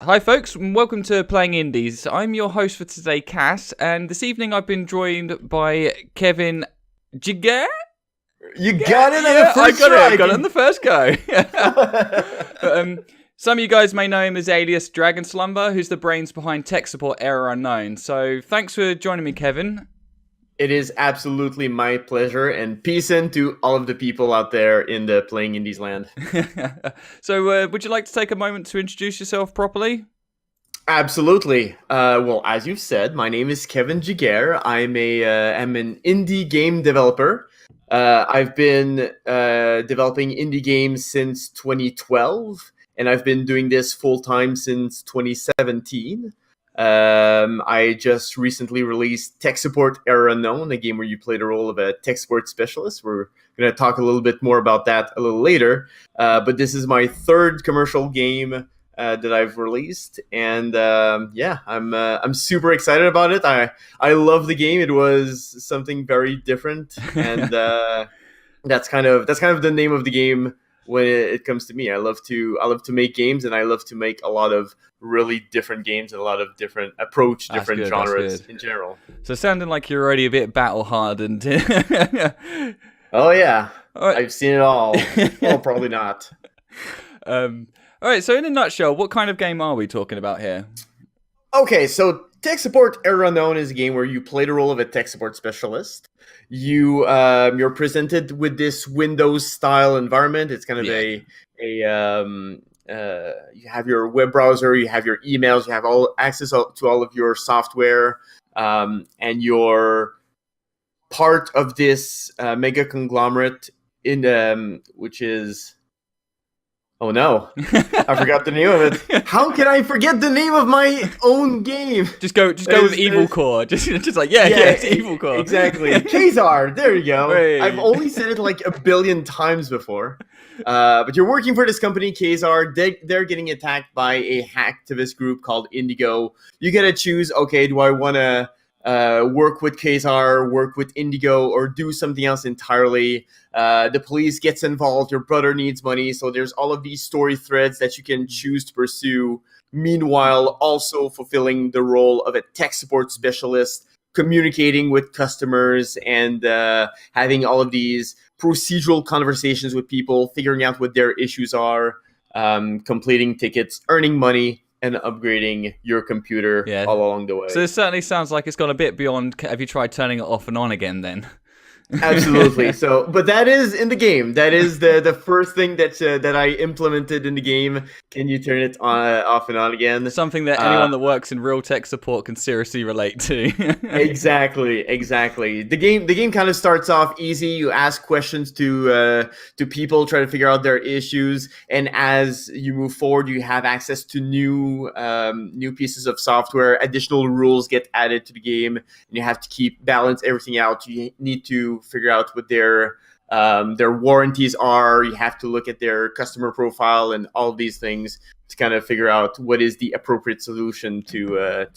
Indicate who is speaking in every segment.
Speaker 1: Hi folks, and welcome to Playing Indies. I'm your host for today, Cass, and this evening I've been joined by Kevin Giguère?
Speaker 2: You got it on the first try.
Speaker 1: I got it on the first go. But, some of you guys may know him as alias DragonSlumber, who's the brains behind tech support Error Unknown. So thanks for joining me, Kevin.
Speaker 2: It is absolutely my pleasure, and peace into all of the people out there in the Playing Indies land.
Speaker 1: So would you like to take a moment to introduce yourself properly?
Speaker 2: Absolutely. Well, as you've said, my name is Kevin Giguère. I'm an indie game developer. I've been developing indie games since 2012, and I've been doing this full-time since 2017. I just recently released Tech Support Error Unknown, a game where you play the role of a tech support specialist. We're going to talk a little bit more about that a little later. But this is my third commercial game that I've released, and I'm super excited about it. I love the game. It was something very different, and that's kind of the name of the game. When it comes to me, I love to make games, and I love to make a lot of really different games and a lot of different genres in general.
Speaker 1: So sounding like you're already a bit battle hardened.
Speaker 2: Oh yeah,
Speaker 1: all right.
Speaker 2: I've seen it all. Well, probably not.
Speaker 1: All right. So in a nutshell, what kind of game are we talking about here?
Speaker 2: Okay, so Tech Support Error Unknown is a game where you play the role of a tech support specialist. You're presented with this Windows-style environment. It's kind of you have your web browser, you have your emails, you have all access to all of your software, and you're part of this mega conglomerate which is. Oh no, I forgot the name of it. How can I forget the name of my own game?
Speaker 1: Just go with Evil Core. Just like, it's Evil Core.
Speaker 2: Exactly. Kazar, there you go.
Speaker 1: Hey.
Speaker 2: I've only said it like a billion times before. But you're working for this company, Kazar. They're getting attacked by a hacktivist group called Indigo. You get to choose, okay, do I want to work with Kazar, work with Indigo, or do something else entirely? The police gets involved, your brother needs money, so there's all of these story threads that you can choose to pursue. Meanwhile, also fulfilling the role of a tech support specialist, communicating with customers, and having all of these procedural conversations with people, figuring out what their issues are, completing tickets, earning money, and upgrading your computer all along the way.
Speaker 1: So it certainly sounds like it's gone a bit beyond. Have you tried turning it off and on again then?
Speaker 2: Absolutely. So, but that is in the game. That is the first thing that I implemented in the game. Can you turn it off and on again?
Speaker 1: Something that anyone that works in real tech support can seriously relate to.
Speaker 2: Exactly. The game kind of starts off easy. You ask questions to people, try to figure out their issues, and as you move forward, you have access to new pieces of software. Additional rules get added to the game, and you have to balance everything out. You need to figure out what their warranties are. You have to look at their customer profile and all of these things to kind of figure out what is the appropriate solution to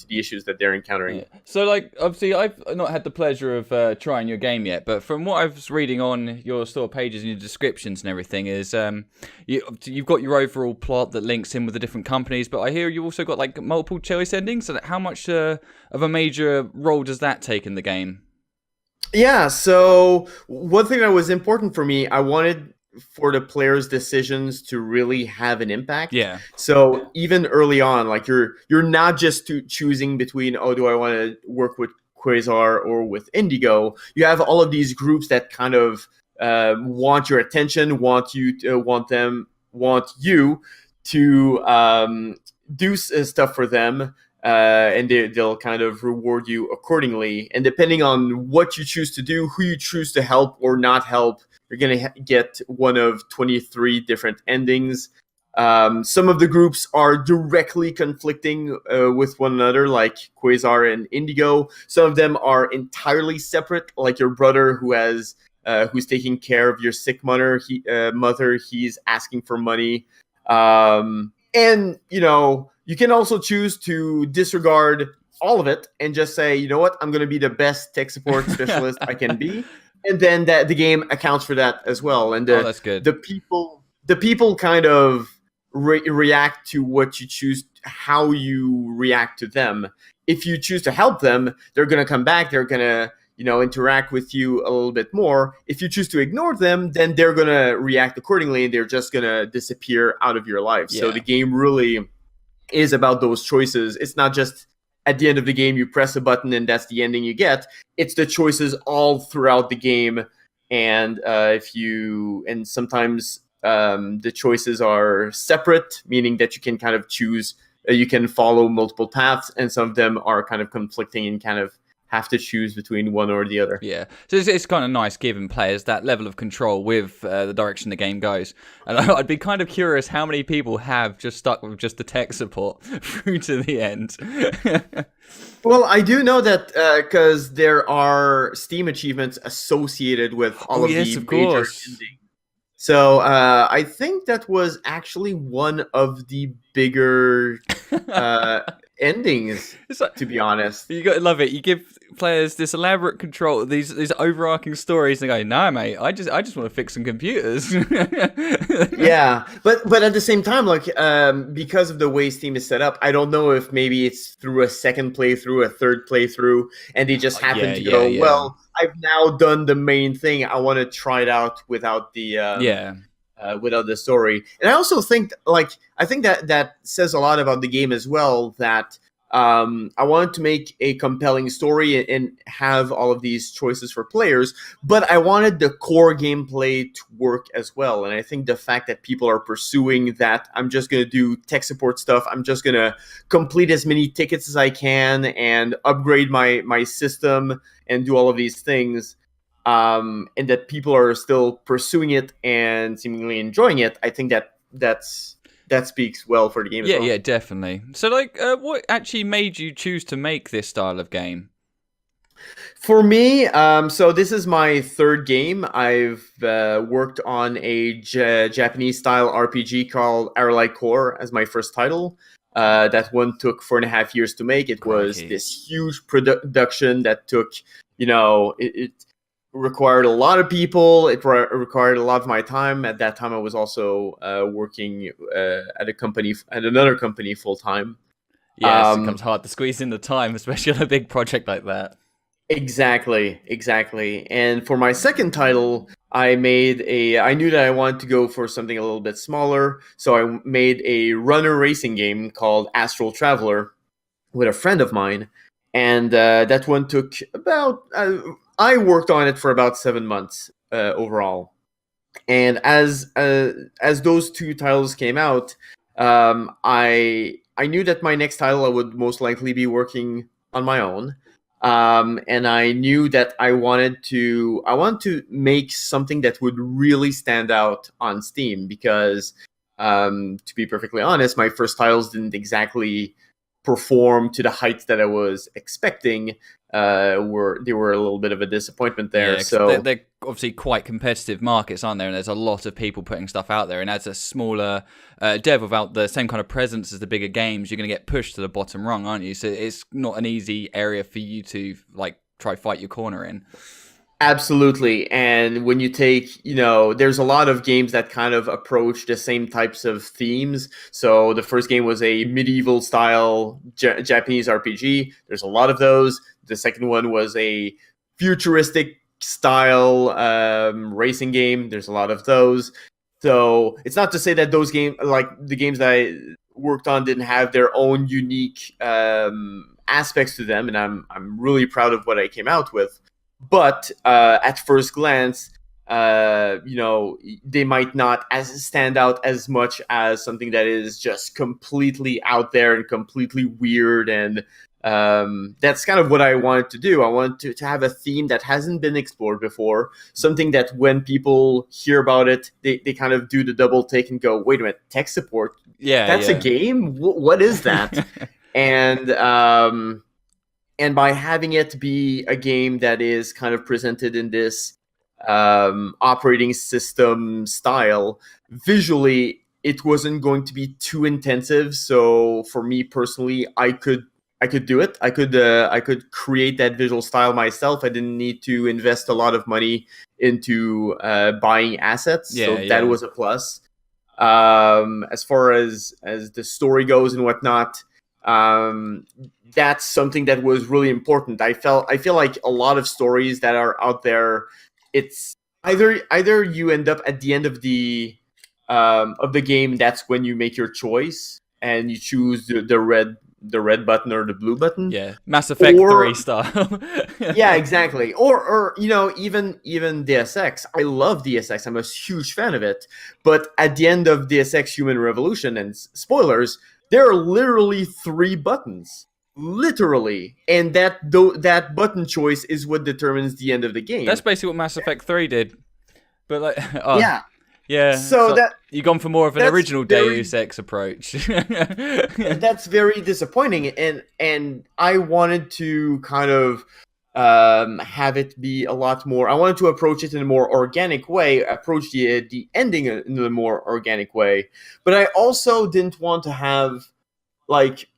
Speaker 2: the issues that they're encountering.
Speaker 1: Yeah. So, like, obviously, I've not had the pleasure of trying your game yet, but from what I was reading on your store pages and your descriptions and everything, is you've got your overall plot that links in with the different companies, but I hear you also got like multiple choice endings. So, how much of a major role does that take in the game?
Speaker 2: Yeah, so one thing that was important for me, I wanted for the players' decisions to really have an impact.
Speaker 1: Yeah.
Speaker 2: So even early on, like you're not just choosing between, do I want to work with Quasar or with Indigo? You have all of these groups that kind of want your attention, want you to do stuff for them. And they'll kind of reward you accordingly. And depending on what you choose to do, who you choose to help or not help, you're going to get one of 23 different endings. Some of the groups are directly conflicting with one another, like Quasar and Indigo. Some of them are entirely separate, like your brother who's taking care of your sick mother. He's asking for money. And, you can also choose to disregard all of it and just say, you know what, I'm going to be the best tech support specialist I can be. And then the game accounts for that as well. And
Speaker 1: that's good.
Speaker 2: The people kind of react to what you choose, how you react to them. If you choose to help them, they're going to come back. They're going to, interact with you a little bit more. If you choose to ignore them, then they're going to react accordingly, and they're just going to disappear out of your life.
Speaker 1: Yeah.
Speaker 2: So the game really is about those choices. It's not just at the end of the game you press a button and that's the ending you get. It's the choices all throughout the game, and sometimes the choices are separate, meaning that you can kind of choose. You can follow multiple paths, and some of them are kind of conflicting and kind of have to choose between one or the other.
Speaker 1: Yeah, so it's kind of nice giving players that level of control with the direction the game goes. And I'd be kind of curious how many people have just stuck with just the tech support through to the end.
Speaker 2: Well, I do know that because there are Steam achievements associated with all of the major endings. So I think that was actually one of the bigger endings, like, to be honest.
Speaker 1: You got to love it. You give players this elaborate control, these overarching stories, and they go, "No, mate, I just want to fix some computers."
Speaker 2: Yeah, but at the same time, like because of the way Steam is set up, I don't know if maybe it's through a second playthrough, a third playthrough, and they just happen to go, well, I've now done the main thing. I want to try it out without the without the story. And I also think, I think that says a lot about the game as well, that I wanted to make a compelling story and have all of these choices for players, but I wanted the core gameplay to work as well. And I think the fact that people are pursuing that, I'm just going to do tech support stuff, I'm just going to complete as many tickets as I can and upgrade my system and do all of these things, and that people are still pursuing it and seemingly enjoying it, I think that speaks well for the game as well.
Speaker 1: Yeah, definitely. So, what actually made you choose to make this style of game?
Speaker 2: For me, so this is my third game. I've worked on a Japanese-style RPG called Arelite Core as my first title. That one took 4.5 years to make. It was this huge production that took, it required a lot of people. It required a lot of my time. At that time, I was also working at another company full time.
Speaker 1: Yes, it becomes hard to squeeze in the time, especially on a big project like that.
Speaker 2: Exactly. And for my second title, I knew that I wanted to go for something a little bit smaller, so I made a runner racing game called Astral Traveller with a friend of mine, and that one took about. I worked on it for about 7 months overall, and as those two titles came out, I knew that my next title I would most likely be working on my own, and I knew that I wanted to make something that would really stand out on Steam, because to be perfectly honest, my first titles didn't exactly perform to the heights that I was expecting. They were a little bit of a disappointment there. So
Speaker 1: they're obviously quite competitive markets, aren't there? And there's a lot of people putting stuff out there. And as a smaller dev without the same kind of presence as the bigger games, you're going to get pushed to the bottom rung, aren't you? So it's not an easy area for you to try fight your corner in.
Speaker 2: Absolutely. And when you take, there's a lot of games that kind of approach the same types of themes. So the first game was a medieval style Japanese RPG. There's a lot of those. The second one was a futuristic style racing game. There's a lot of those. So it's not to say that those games, like the games that I worked on, didn't have their own unique aspects to them. And I'm really proud of what I came out with. But at first glance, they might not stand out as much as something that is just completely out there and completely weird. And that's kind of what I wanted to do. I wanted to have a theme that hasn't been explored before, something that when people hear about it, they kind of do the double take and go, wait a minute, tech support? That's a game? What is that? And by having it be a game that is kind of presented in this operating system style, visually, it wasn't going to be too intensive. So for me personally, I could do it. I could create that visual style myself. I didn't need to invest a lot of money into buying assets. So that was a plus. As far as the story goes and whatnot, that's something that was really important. I feel like a lot of stories that are out there, it's either you end up at the end of the game. That's when you make your choice and you choose the red button or the blue button.
Speaker 1: Yeah, Mass Effect
Speaker 2: Or
Speaker 1: 3 style.
Speaker 2: yeah, exactly. Or even Deus Ex. I love Deus Ex. I'm a huge fan of it. But at the end of Deus Ex Human Revolution, and spoilers, there are literally 3 buttons. Literally. And that button choice is what determines the end of the game.
Speaker 1: That's basically what Mass Effect 3 did. But like, oh,
Speaker 2: Yeah.
Speaker 1: yeah.
Speaker 2: So
Speaker 1: you've gone for more of an original Deus Ex approach.
Speaker 2: That's very disappointing, and I wanted to kind of have it be a lot more. I wanted to approach it in a more organic way, approach the ending in a more organic way. But I also didn't want to have, like,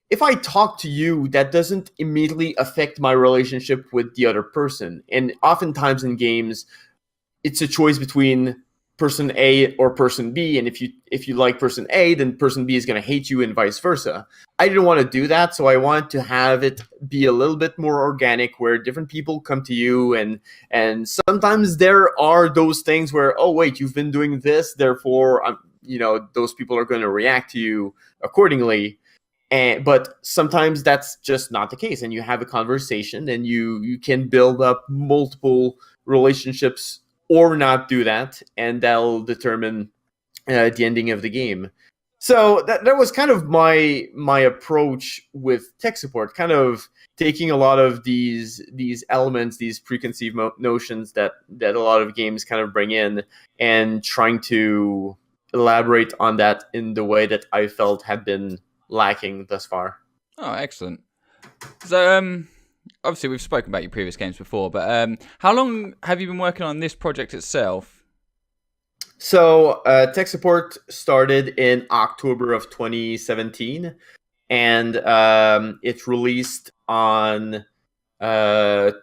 Speaker 2: if I talk to you, that doesn't immediately affect my relationship with the other person. And oftentimes in games, it's a choice between person A or person B, and if you like person A, then person B is going to hate you, and vice versa. I didn't want to do that, so I wanted to have it be a little bit more organic, where different people come to you, and sometimes there are those things where, oh wait, you've been doing this, therefore those people are going to react to you accordingly. But sometimes that's just not the case, and you have a conversation, and you can build up multiple relationships or not do that, and that'll determine the ending of the game. So that was kind of my approach with tech support, kind of taking a lot of these elements, these preconceived notions that a lot of games kind of bring in, and trying to elaborate on that in the way that I felt had been lacking thus far.
Speaker 1: Oh, excellent. So, obviously, we've spoken about your previous games before, but how long have you been working on this project itself?
Speaker 2: So, tech support started in October of 2017, and it's released on February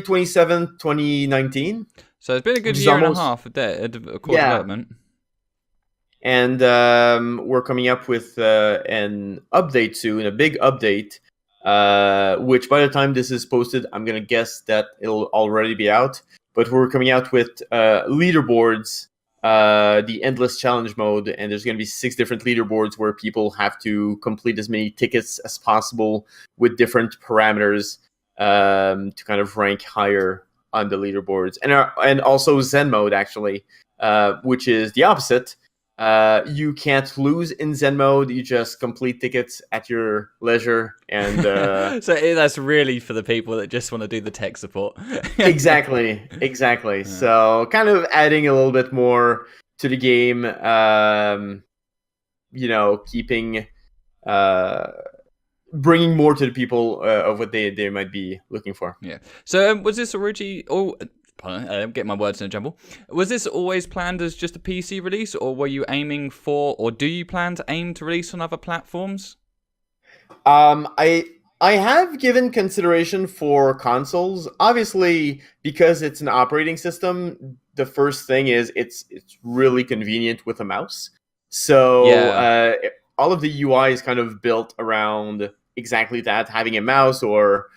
Speaker 2: 27th, 2019.
Speaker 1: So it's been a good year and a half of core development.
Speaker 2: And we're coming up with an update soon, a big update, which by the time this is posted, I'm going to guess that it'll already be out. But we're coming out with leaderboards, the Endless Challenge mode, and there's going to be 6 different leaderboards where people have to complete as many tickets as possible with different parameters to kind of rank higher on the leaderboards. And also Zen mode, actually, which is the opposite. You can't lose in Zen mode. You just complete tickets at your leisure, and
Speaker 1: so that's really for the people that just want to do the tech support.
Speaker 2: exactly. Yeah. So kind of adding a little bit more to the game, keeping bringing more to the people of what they might be looking for.
Speaker 1: Yeah. So was this originally? I'm getting my words in a jumble. Was this always planned as just a PC release, or were you aiming for, or do you plan to aim to release on other platforms?
Speaker 2: I have given consideration for consoles. Obviously, because it's an operating system, the first thing is it's really convenient with a mouse. So all of the UI is kind of built around exactly that, having a mouse or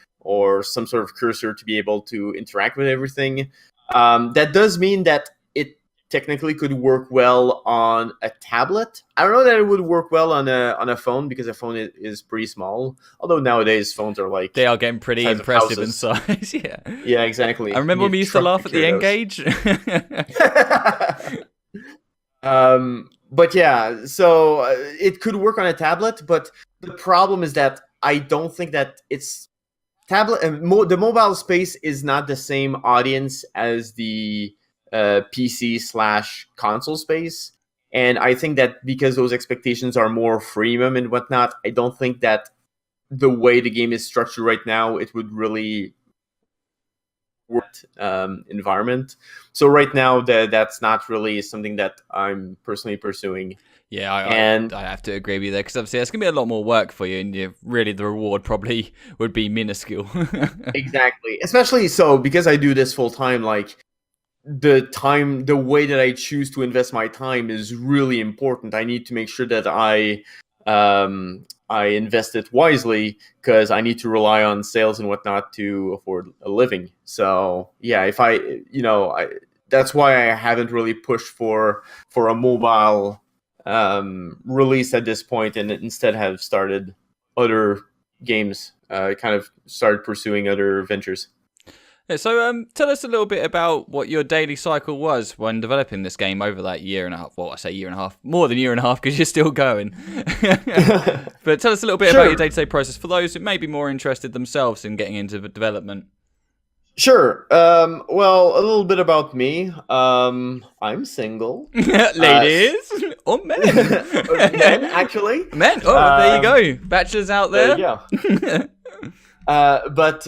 Speaker 2: some sort of cursor to be able to interact with everything. That does mean that it technically could work well on a tablet. I don't know that it would work well on a phone, because a phone is pretty small. Although nowadays phones are like...
Speaker 1: They are getting pretty impressive in size.
Speaker 2: Yeah, exactly.
Speaker 1: I remember when we used to laugh at the N-Gauge.
Speaker 2: But yeah, so it could work on a tablet, but the problem is that I don't think that it's... the mobile space is not the same audience as the PC/console space, and I think that because those expectations are more freemium and whatnot, I don't think that the way the game is structured right now, it would really work environment. So right now, that's not really something that I'm personally pursuing.
Speaker 1: Yeah, I have to agree with you there, because obviously that's going to be a lot more work for you, and really the reward probably would be minuscule.
Speaker 2: Exactly. Especially so, because I do this full time, like, the way that I choose to invest my time is really important. I need to make sure that I invest it wisely, because I need to rely on sales and whatnot to afford a living. So yeah, if I, that's why I haven't really pushed for a mobile release at this point, and instead have started other games. Kind of started pursuing other ventures.
Speaker 1: Yeah, so tell us a little bit about what your daily cycle was when developing this game over that year and a half. Well, I say year and a half, more than a year and a half, because you're still going. But tell us a little bit about your day-to-day process for those who may be more interested themselves in getting into the development.
Speaker 2: Sure. Well, a little bit about me. I'm single.
Speaker 1: Ladies or men?
Speaker 2: Men, actually.
Speaker 1: Men. Oh, there you go. Bachelors out there.
Speaker 2: There you go. But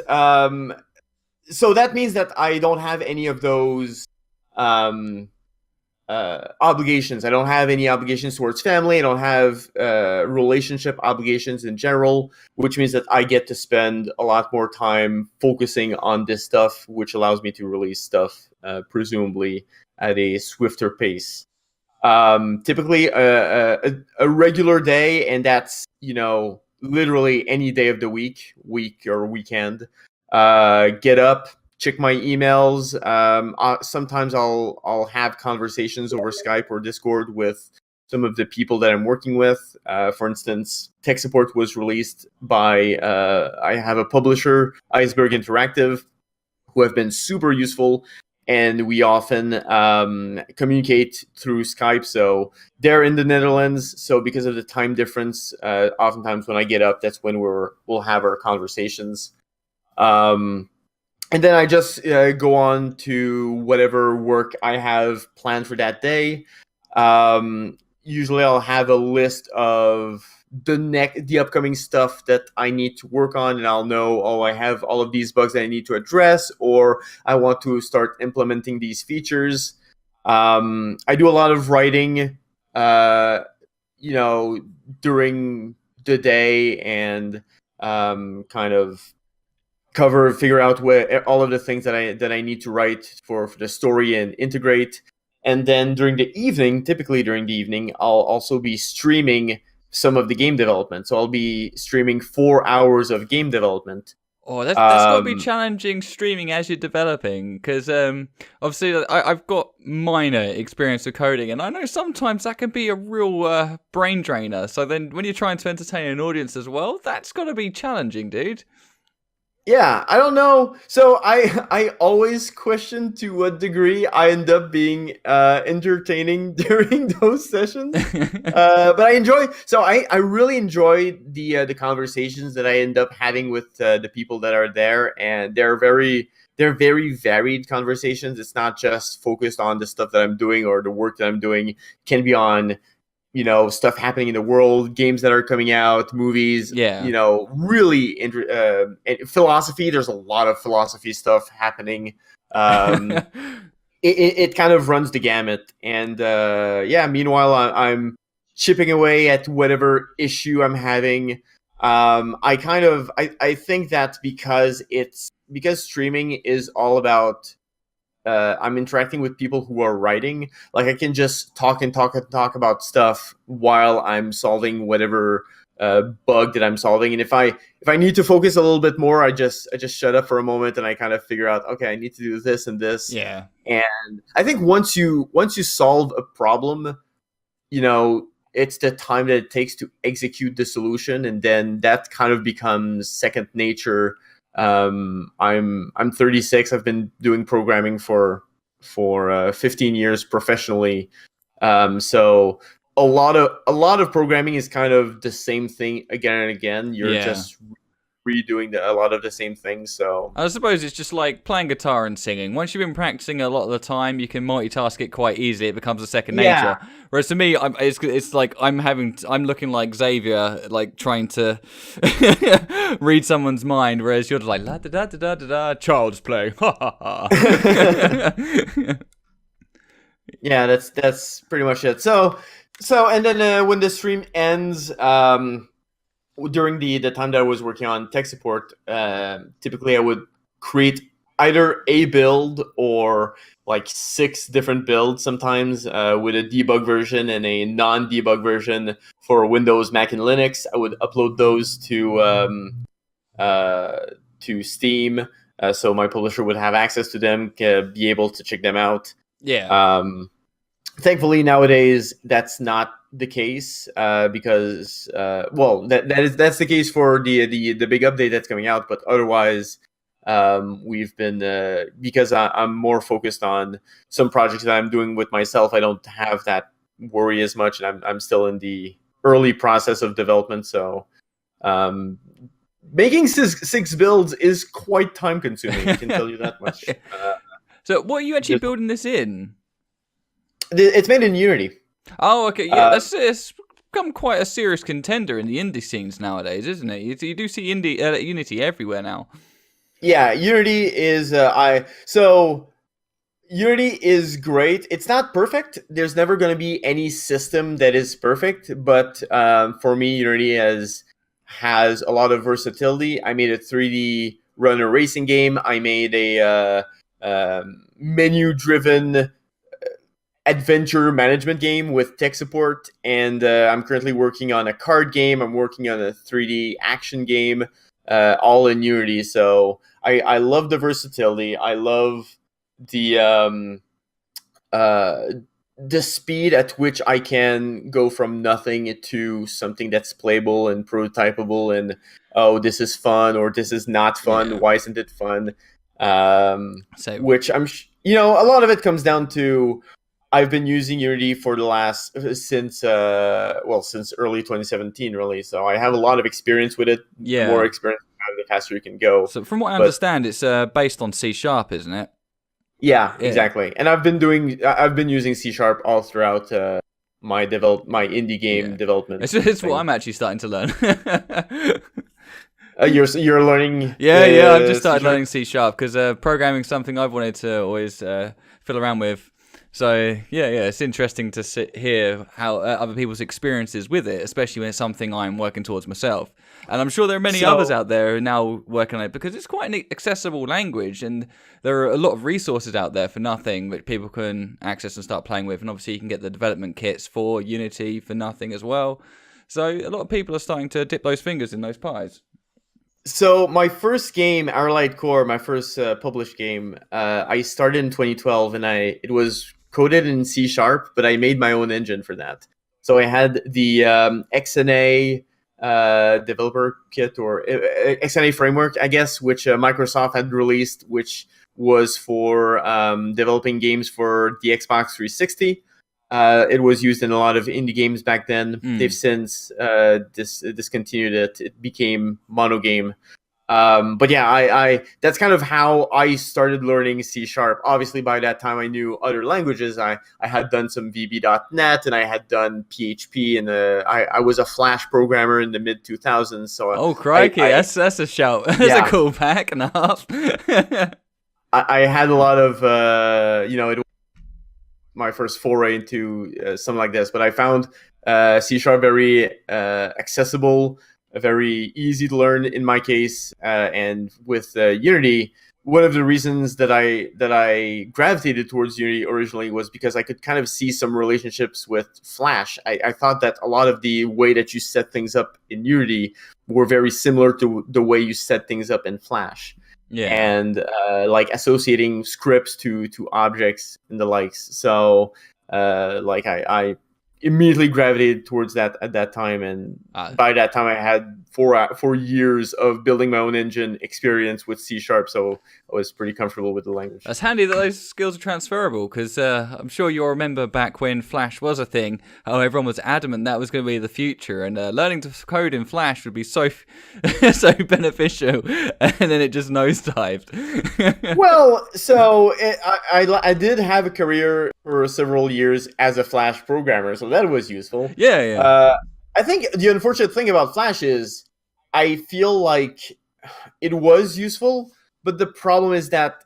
Speaker 2: so that means that I don't have any of those obligations. I don't have any obligations towards family. I don't have relationship obligations in general, which means that I get to spend a lot more time focusing on this stuff, which allows me to release stuff presumably at a swifter pace. Typically a regular day, and that's, literally any day of the week or weekend. Get up, check my emails. Sometimes I'll have conversations over Skype or Discord with some of the people that I'm working with. For instance, tech support was released by I have a publisher, Iceberg Interactive, who have been super useful, and we often communicate through Skype. So they're in the Netherlands, so because of the time difference, oftentimes when I get up, that's when we'll have our conversations. And then I just go on to whatever work I have planned for that day. Usually I'll have a list of the upcoming stuff that I need to work on, and I'll know, I have all of these bugs that I need to address, or I want to start implementing these features. I do a lot of writing, during the day, and kind of figure out all of the things that I need to write for the story and integrate. And then typically during the evening, I'll also be streaming some of the game development. So I'll be streaming 4 hours of game development.
Speaker 1: Oh, that's got to be challenging streaming as you're developing, because obviously I've got minor experience with coding, and I know sometimes that can be a real brain drainer. So then when you're trying to entertain an audience as well, that's got to be challenging, dude.
Speaker 2: Yeah, I don't know. So I always question to what degree I end up being entertaining during those sessions. But I enjoy. So I really enjoy the conversations that I end up having with the people that are there, and they're very varied conversations. It's not just focused on the stuff that I'm doing or the work that I'm doing. It can be on stuff happening in the world, games that are coming out, movies.
Speaker 1: Yeah.
Speaker 2: Really philosophy. There's a lot of philosophy stuff happening. It kind of runs the gamut, and meanwhile I'm chipping away at whatever issue I'm having. I think that because streaming is all about I'm interacting with people who are writing. Like, I can just talk about stuff while I'm solving whatever bug that I'm solving. And if I need to focus a little bit more, I just shut up for a moment, and I kind of figure out, okay, I need to do this and this.
Speaker 1: Yeah.
Speaker 2: And I think once you solve a problem, it's the time that it takes to execute the solution, and then that kind of becomes second nature. I'm 36. I've been doing programming for 15 years professionally. So a lot of programming is kind of the same thing again and again. You're just redoing a lot of the same things. So
Speaker 1: I suppose it's just like playing guitar and singing. Once you've been practicing a lot of the time, you can multitask it quite easily. It becomes a second nature. Whereas to me, it's like I'm looking like Xavier, like trying to read someone's mind, whereas you're just like la da da da da da, child's play.
Speaker 2: Yeah, that's pretty much it. So and then when the stream ends, during the time that I was working on tech support, typically I would create either a build or like 6 different builds sometimes, with a debug version and a non-debug version for Windows, Mac, and Linux. I would upload those to Steam, so my publisher would have access to them, be able to check them out.
Speaker 1: Yeah.
Speaker 2: Thankfully, nowadays that's not the case, because that's the case for the big update that's coming out. But otherwise, we've been because I'm more focused on some projects that I'm doing with myself. I don't have that worry as much, and I'm still in the early process of development. So, making six builds is quite time consuming. I can tell you that much.
Speaker 1: So, what are you actually building this in?
Speaker 2: It's made in Unity.
Speaker 1: Oh, okay. Yeah, it's become quite a serious contender in the indie scenes nowadays, isn't it? You do see Unity everywhere now.
Speaker 2: Yeah, Unity is Unity is great. It's not perfect. There's never going to be any system that is perfect, but for me, Unity has a lot of versatility. I made a 3D runner racing game. I made a menu-driven adventure management game with tech support, and I'm currently working on a card game. I'm working on a 3D action game, all in Unity. So I love the versatility. I love the speed at which I can go from nothing to something that's playable and prototypable, and this is fun or this is not fun.
Speaker 1: Yeah.
Speaker 2: Why isn't it fun? Which a lot of it comes down to, I've been using Unity for since early 2017, really. So I have a lot of experience with it.
Speaker 1: Yeah.
Speaker 2: The more experience you have, the faster you can go.
Speaker 1: So from what I understand, it's based on C#, isn't it?
Speaker 2: Yeah, exactly. And I've been using C# all throughout my indie game development.
Speaker 1: It's what I'm actually starting to learn.
Speaker 2: You're learning.
Speaker 1: Yeah. I've just started learning C# because programming is something I've wanted to always fiddle around with. So yeah, it's interesting to hear how other people's experiences with it, especially when it's something I'm working towards myself. And I'm sure there are many others out there who are now working on it because it's quite an accessible language, and there are a lot of resources out there for nothing that people can access and start playing with. And obviously, you can get the development kits for Unity for nothing as well. So a lot of people are starting to dip those fingers in those pies.
Speaker 2: So my first game, Arelite Core, my first published game, I started in 2012, and it was coded in C#, but I made my own engine for that. So I had the XNA developer kit, or XNA framework, I guess, which Microsoft had released, which was for developing games for the Xbox 360. It was used in a lot of indie games back then. They've since discontinued it. It became monogame. But yeah, I that's kind of how I started learning C#. Obviously, by that time, I knew other languages. I had done some VB.NET, and I had done PHP, and I was a Flash programmer in the mid 2000s. So
Speaker 1: crikey, that's a shout. That's a cool pack and a half.
Speaker 2: I had a lot of it was my first foray into something like this, but I found C# very accessible, very easy to learn in my case, and with Unity, one of the reasons that I gravitated towards Unity originally was because I could kind of see some relationships with Flash. I thought that a lot of the way that you set things up in Unity were very similar to the way you set things up in Flash. Yeah, and like associating scripts to objects and the likes. So I immediately gravitated towards that at that time, and by that time I had 4 years of building my own engine experience with C#, so I was pretty comfortable with the language.
Speaker 1: That's handy that those skills are transferable, because I'm sure you'll remember back when Flash was a thing, how everyone was adamant that was going to be the future, and learning to code in Flash would be so beneficial, and then it just nosedived.
Speaker 2: Well, so I did have a career for several years as a Flash programmer, so that was useful.
Speaker 1: Yeah.
Speaker 2: I think the unfortunate thing about Flash is I feel like it was useful, but the problem is that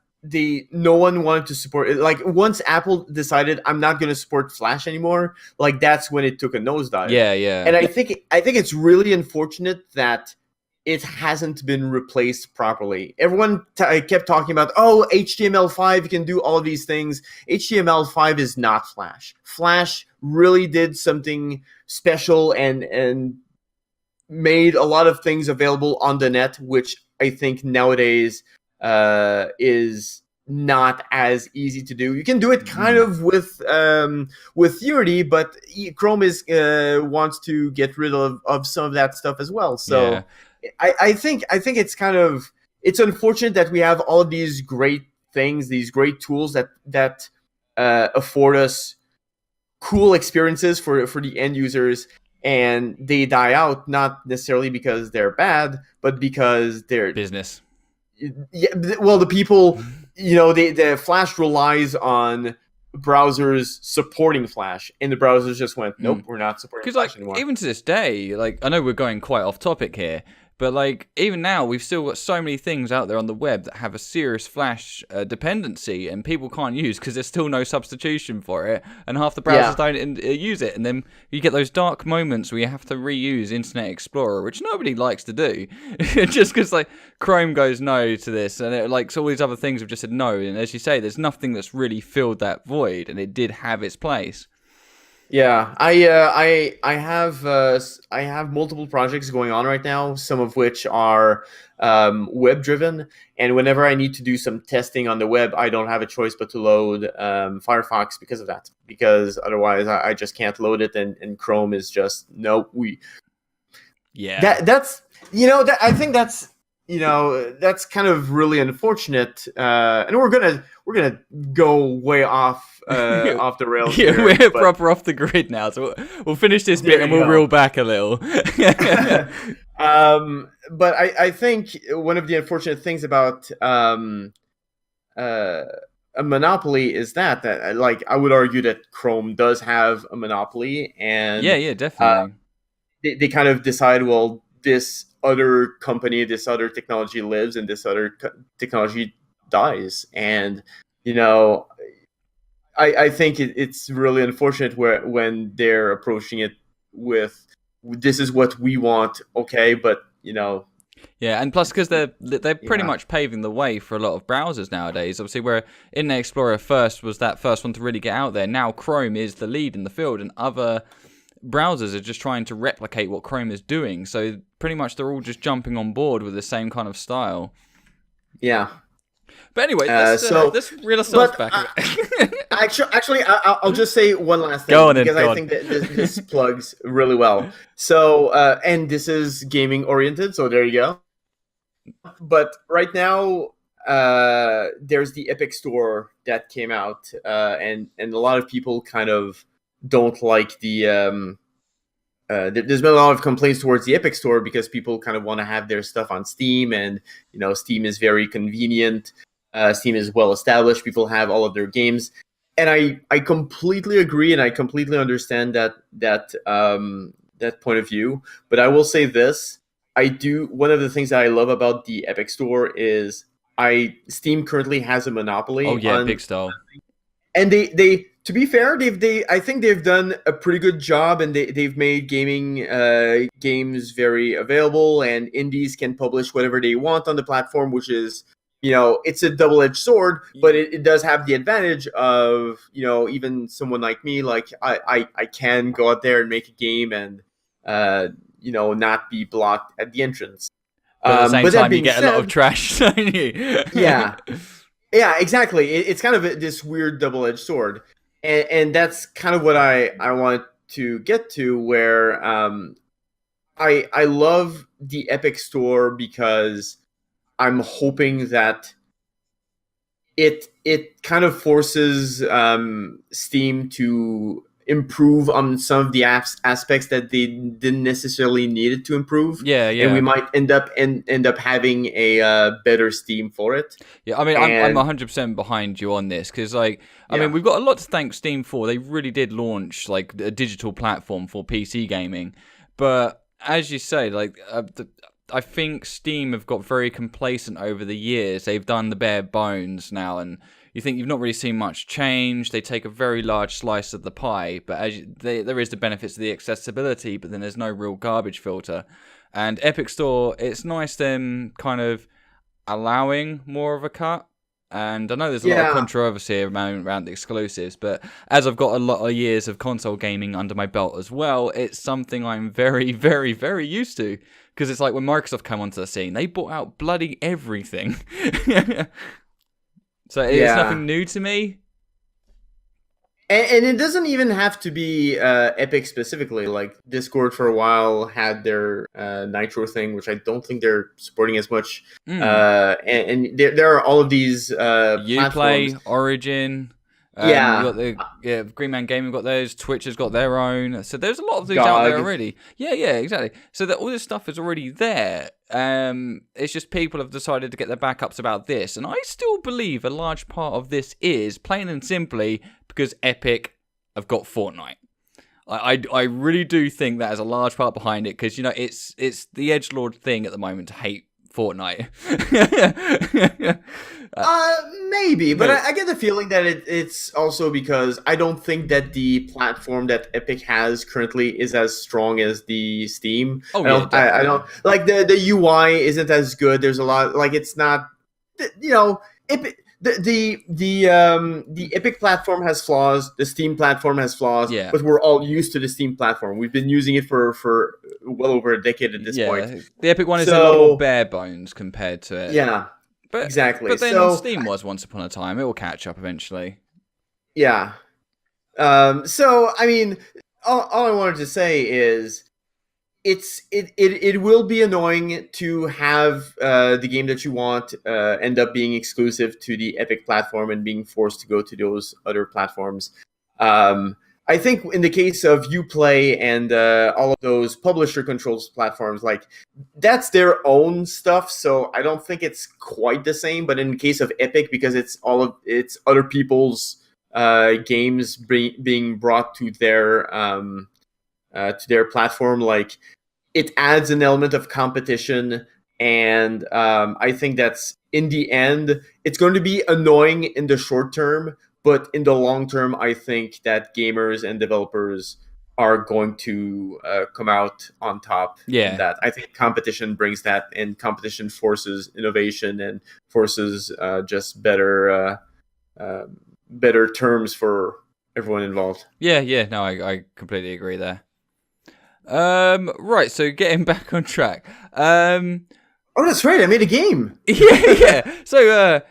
Speaker 2: no one wanted to support it. Like, once Apple decided I'm not going to support Flash anymore, like, that's when it took a nosedive.
Speaker 1: Yeah.
Speaker 2: And I think it's really unfortunate that it hasn't been replaced properly. Everyone kept talking about, oh, HTML5 can do all of these things. HTML5 is not Flash. Flash really did something special and made a lot of things available on the net, which I think nowadays is not as easy to do. You can do it kind of with Unity, but Chrome is wants to get rid of some of that stuff as well. So I think it's it's unfortunate that we have all of these great things, these great tools that afford us cool experiences for the end users, and they die out, not necessarily because they're bad, but because they're
Speaker 1: business.
Speaker 2: Yeah, well, the people, the Flash relies on browsers supporting Flash, and the browsers just went, nope, we're not supporting Flash anymore.
Speaker 1: Even to this day, I know we're going quite off topic here, but even now we've still got so many things out there on the web that have a serious Flash dependency, and people can't use because there's still no substitution for it, and half the browsers don't use it, and then you get those dark moments where you have to reuse Internet Explorer, which nobody likes to do, just because Chrome goes no to this, and all these other things have just said no, and as you say, there's nothing that's really filled that void, and it did have its place.
Speaker 2: Yeah, I have multiple projects going on right now, some of which are web driven, and whenever I need to do some testing on the web, I don't have a choice but to load Firefox because of that. Because otherwise, I just can't load it, and Chrome is just I think that's kind of really unfortunate, and we're gonna go way off off the rails.
Speaker 1: Yeah, we're proper off the grid now, so we'll finish this bit and we'll reel back a little.
Speaker 2: But I think one of the unfortunate things about a monopoly is that I would argue that Chrome does have a monopoly, and
Speaker 1: yeah, definitely.
Speaker 2: They kind of decide, well, this other company, this other technology lives, and this other technology dies, and I think it's really unfortunate when they're approaching it with, this is what we want, okay, but
Speaker 1: Yeah, and plus because they're pretty much paving the way for a lot of browsers nowadays. Obviously, where Internet Explorer first was that first one to really get out there, now Chrome is the lead in the field, and other browsers are just trying to replicate what Chrome is doing. So pretty much they're all just jumping on board with the same kind of style.
Speaker 2: Yeah.
Speaker 1: But anyway, let's reel ourselves back.
Speaker 2: Actually, I'll just say one last thing, I think that this plugs really well. So, and this is gaming oriented, so there you go. But right now, there's the Epic Store that came out, and a lot of people kind of don't like the. There's been a lot of complaints towards the Epic Store because people kind of want to have their stuff on Steam, and Steam is very convenient. Steam is well established. People have all of their games, and I completely agree, and I completely understand that point of view. But I will say this: one of the things that I love about the Epic Store is Steam currently has a monopoly.
Speaker 1: Oh yeah, big style.
Speaker 2: And they to be fair, I think they've done a pretty good job, and they've made gaming games very available, and indies can publish whatever they want on the platform, which is, it's a double-edged sword, but it does have the advantage of, even someone like me, I can go out there and make a game and not be blocked at the entrance.
Speaker 1: But at the same time, you get a lot of trash, don't you?
Speaker 2: Yeah, exactly. It's kind of this weird double-edged sword. And that's kind of what I want to get to, where I love the Epic Store because I'm hoping that it kind of forces Steam to improve on some of the aspects that they didn't necessarily need it to improve.
Speaker 1: Yeah.
Speaker 2: And we might end up having a better Steam for it.
Speaker 1: Yeah, I mean, I'm 100% behind you on this, because I mean, we've got a lot to thank Steam for. They really did launch a digital platform for PC gaming, but as you say, I think Steam have got very complacent over the years. They've done the bare bones now, and you think you've not really seen much change. They take a very large slice of the pie, but there is the benefits of the accessibility, but then there's no real garbage filter. And Epic Store, it's nice them kind of allowing more of a cut. And I know there's a lot of controversy around the exclusives, but as I've got a lot of years of console gaming under my belt as well, it's something I'm very, very, very used to. Because it's like when Microsoft came onto the scene, they bought out bloody everything. So it's nothing new to me.
Speaker 2: And it doesn't even have to be Epic specifically. Like Discord for a while had their Nitro thing, which I don't think they're supporting as much. And there are all of these
Speaker 1: Uplay,
Speaker 2: platforms.
Speaker 1: Origin. You got the Green Man Gaming got those. Twitch has got their own. So there's a lot of things out there already. Yeah, exactly. So that all this stuff is already there. It's just people have decided to get their backups about this, and I still believe a large part of this is plain and simply because Epic have got Fortnite. I really do think that has a large part behind it because it's the edgelord thing at the moment to hate Fortnite.
Speaker 2: Maybe, but I get the feeling that it's also because I don't think that the platform that Epic has currently is as strong as the Steam. I don't like the UI isn't as good. There's a lot like it's not, Epic. The Epic platform has flaws. The Steam platform has flaws.
Speaker 1: Yeah.
Speaker 2: But we're all used to the Steam platform. We've been using it for well over a decade at this point.
Speaker 1: The Epic one is a lot more bare bones compared to it.
Speaker 2: Yeah.
Speaker 1: But,
Speaker 2: exactly.
Speaker 1: But then Steam was once upon a time. It will catch up eventually.
Speaker 2: Yeah. So I mean, all I wanted to say is, it will be annoying to have the game that you want end up being exclusive to the Epic platform and being forced to go to those other platforms. I think in the case of Uplay and all of those publisher controls platforms, like that's their own stuff. So I don't think it's quite the same. But in the case of Epic, because it's other people's games being brought to their platform, like it adds an element of competition. And I think that's in the end, it's going to be annoying in the short term. But in the long term, I think that gamers and developers are going to come out on top.
Speaker 1: Yeah.
Speaker 2: In that. I think competition brings that, and competition forces innovation and forces just better terms for everyone involved.
Speaker 1: Yeah. No, I completely agree there. Right. So getting back on track.
Speaker 2: Oh, that's right. I made a game.
Speaker 1: Yeah. So,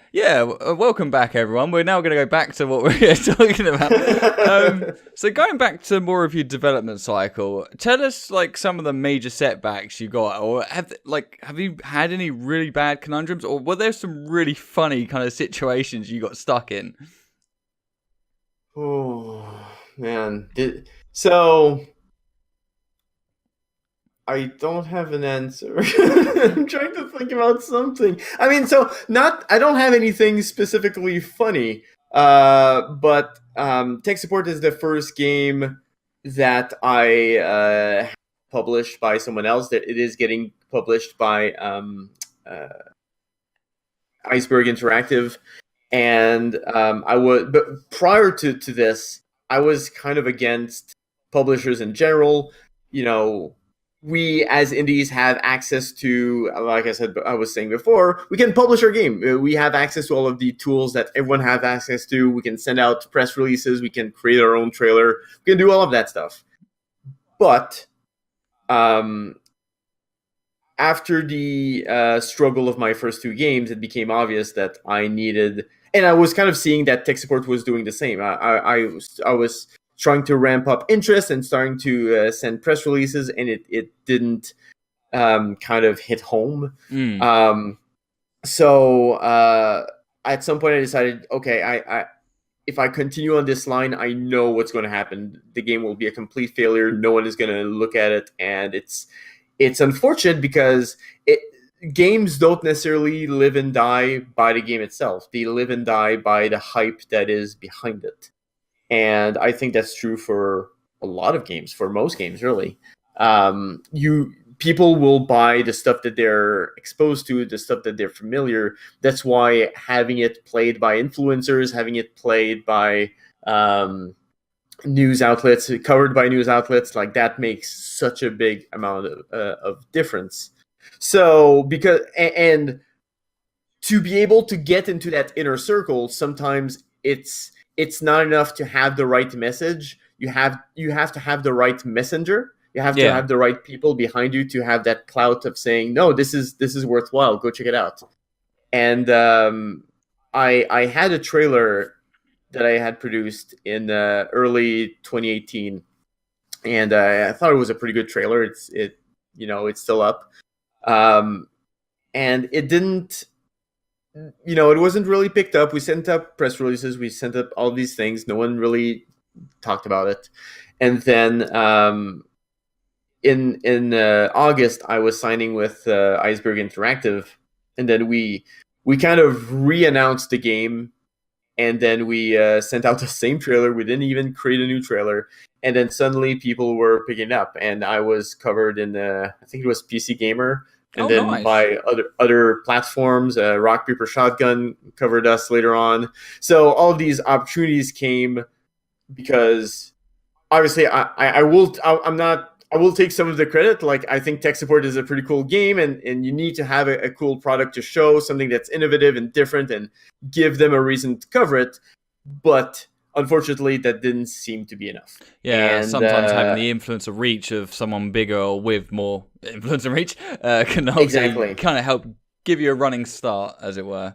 Speaker 1: welcome back, everyone. We're now going to go back to what we were talking about. So going back to more of your development cycle, tell us like some of the major setbacks you got, or have you had any really bad conundrums, or were there some really funny kind of situations you got stuck in?
Speaker 2: Oh, man. So I don't have an answer. I'm trying to think about something. I mean, I don't have anything specifically funny. But Tech Support is the first game that I published by someone else. That it is getting published by Iceberg Interactive, and but prior to this, I was kind of against publishers in general. We as indies have access to, like I was saying before, we can publish our game. We have access to all of the tools that everyone has access to. We can send out press releases. We can create our own trailer. We can do all of that stuff. But after the struggle of my first two games, it became obvious that I needed, and I was kind of seeing that Tech Support was doing the same. I was trying to ramp up interest and starting to send press releases, and it didn't kind of hit home. So at some point I decided, okay, I if I continue on this line, I know what's going to happen. The game will be a complete failure. No one is going to look at it, and it's unfortunate because games don't necessarily live and die by the game itself. They live and die by the hype that is behind it. And I think that's true for a lot of games, for most games, really. people will buy the stuff that they're exposed to, the stuff that they're familiar. That's why having it played by influencers, having it played by news outlets, covered by news outlets, like that makes such a big amount of difference. So and to be able to get into that inner circle, sometimes it's not enough to have the right message. You have to have the right messenger. You have to have the right people behind you to have that clout of saying, no, this is worthwhile. Go check it out. And I had a trailer that I had produced in early 2018, and I thought it was a pretty good trailer. It's still up, and it didn't. It wasn't really picked up. We sent up press releases. We sent up all these things. No one really talked about it. And then in August, I was signing with Iceberg Interactive, and then we kind of re-announced the game, and then we sent out the same trailer. We didn't even create a new trailer, and then suddenly people were picking it up, and I was covered in I think it was PC Gamer. And then
Speaker 1: nice.
Speaker 2: by other platforms, Rock Paper Shotgun covered us later on. So all of these opportunities came because obviously I will take some of the credit. Like, I think tech support is a pretty cool game, and you need to have a cool product to show, something that's innovative and different, and give them a reason to cover it. But unfortunately, that didn't seem to be enough.
Speaker 1: Yeah,
Speaker 2: and
Speaker 1: sometimes having the influence or reach of someone bigger or with more influence and reach can also kind of help give you a running start, as it were.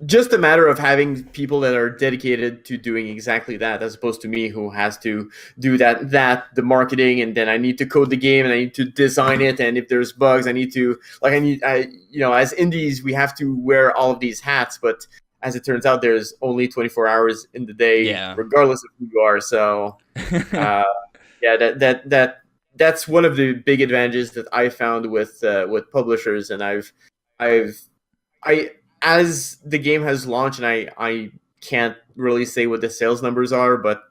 Speaker 2: Just a matter of having people that are dedicated to doing exactly that, as opposed to me, who has to do the marketing, and then I need to code the game, and I need to design it, and if there's bugs, as indies, we have to wear all of these hats, but as it turns out, there's only 24 hours in the day, regardless of who you are. So, that's one of the big advantages that I found with publishers. And as the game has launched, and I can't really say what the sales numbers are, but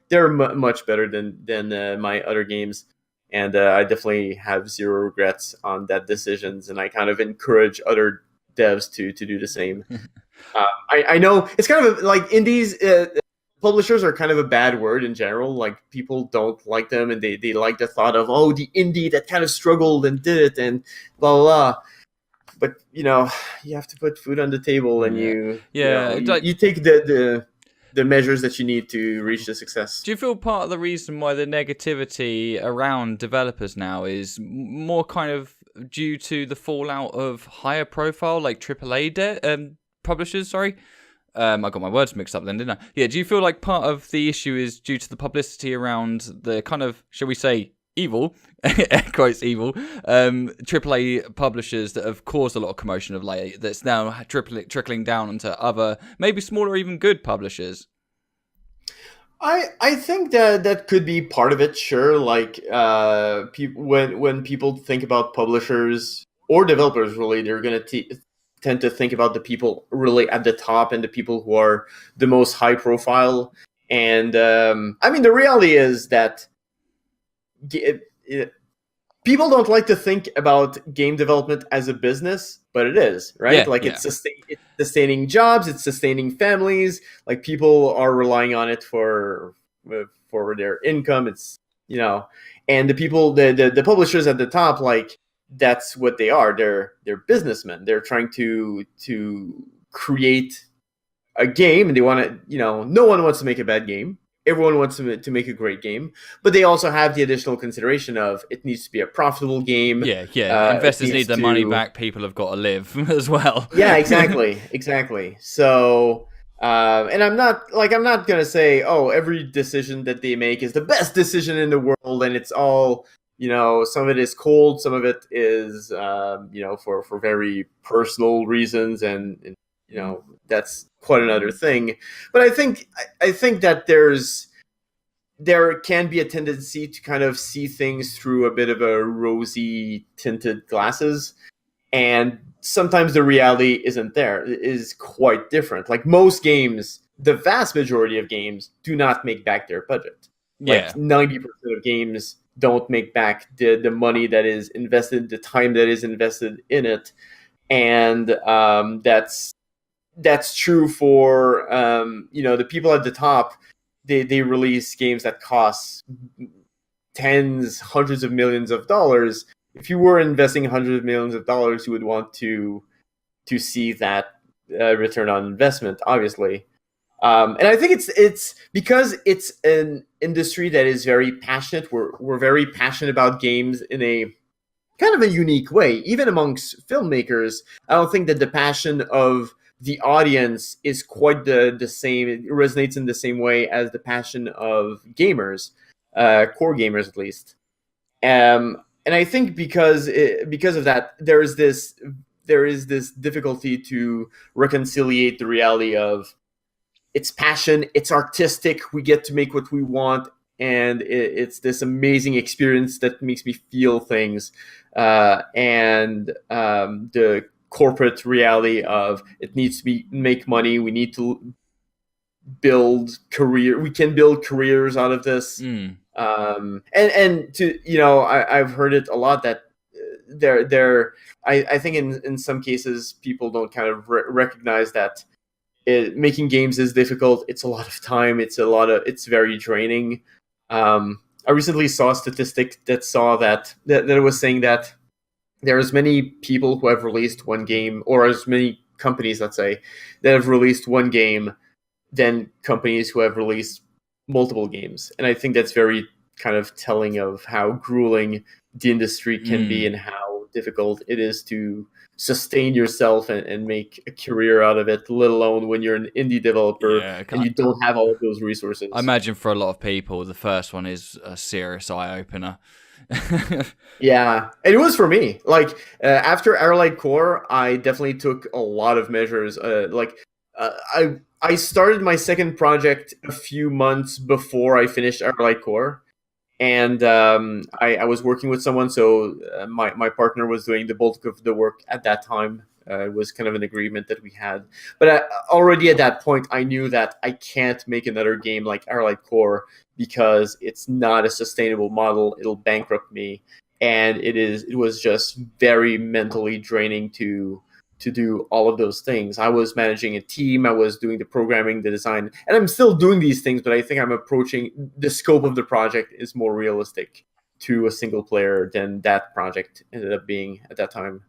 Speaker 2: they're much better than my other games. And I definitely have zero regrets on that decisions, and I kind of encourage other devs to do the same. I know it's kind of like indies. Publishers are kind of a bad word in general. Like, people don't like them, and they like the thought of, oh, the indie that kind of struggled and did it and blah blah blah. But you have to put food on the table, and you take the measures that you need to reach the success.
Speaker 1: Do you feel part of the reason why the negativity around developers now is more kind of due to the fallout of higher profile, like AAA publishers? Sorry, I got my words mixed up then, didn't I? Yeah. Do you feel like part of the issue is due to the publicity around the kind of, shall we say, evil, air quotes evil, AAA publishers that have caused a lot of commotion of late, that's now trickling down onto other, maybe smaller, even good publishers?
Speaker 2: I think that could be part of it, sure. Like, when people think about publishers or developers, really, they're going to tend to think about the people really at the top and the people who are the most high profile. And the reality is that people don't like to think about game development as a business, but it is, right? It's sustaining jobs, it's sustaining families. Like, people are relying on it for their income. It's and the people, the publishers at the top, like, that's what they are. They're businessmen. They're trying to create a game, and they want to. No one wants to make a bad game. Everyone wants to make a great game, but they also have the additional consideration of it needs to be a profitable game.
Speaker 1: Yeah. Investors need their money back. People have got to live as well.
Speaker 2: Yeah, exactly. So, and I'm not gonna say, oh, every decision that they make is the best decision in the world, and it's all, some of it is cold, some of it is, for very personal reasons, and that's quite another thing. But I think that there can be a tendency to kind of see things through a bit of a rosy tinted glasses, and sometimes the reality isn't there. It is quite different. Like, most games, the vast majority of games do not make back their budget. Like, 90% of games don't make back the money that is invested, the time that is invested in it. And that's true for the people at the top. They release games that cost tens, hundreds of millions of dollars. If you were investing hundreds of millions of dollars, you would want to see that return on investment, obviously. And I think it's because it's an industry that is very passionate. We're very passionate about games in a kind of a unique way, even amongst filmmakers. I don't think that the passion of the audience is quite the same. It resonates in the same way as the passion of gamers, core gamers at least. And I think because of that, there is this difficulty to reconciliate the reality of it's passion, it's artistic, we get to make what we want, and it's this amazing experience that makes me feel things, and the corporate reality of it needs to make money, we need to we can build careers out of this. And to I've heard it a lot that I think in some cases people don't kind of recognize that making games is difficult. It's a lot of time. It's very draining. I recently saw a statistic that saw that it was saying that there are as many people who have released one game, or as many companies, let's say, that have released one game than companies who have released multiple games. And I think that's very kind of telling of how grueling the industry can be and how difficult it is to sustain yourself and make a career out of it, let alone when you're an indie developer and you don't have all of those resources.
Speaker 1: I imagine for a lot of people, the first one is a serious eye-opener.
Speaker 2: Yeah, and it was for me. Like, after Arelite Core, I definitely took a lot of measures. I started my second project a few months before I finished Arelite Core. And I was working with someone, so my partner was doing the bulk of the work at that time. It was kind of an agreement that we had. But already at that point, I knew that I can't make another game like Arelite Core because it's not a sustainable model. It'll bankrupt me. And it was just very mentally draining to do all of those things. I was managing a team, I was doing the programming, the design, and I'm still doing these things, but I think I'm approaching the scope of the project is more realistic to a single player than that project ended up being at that time.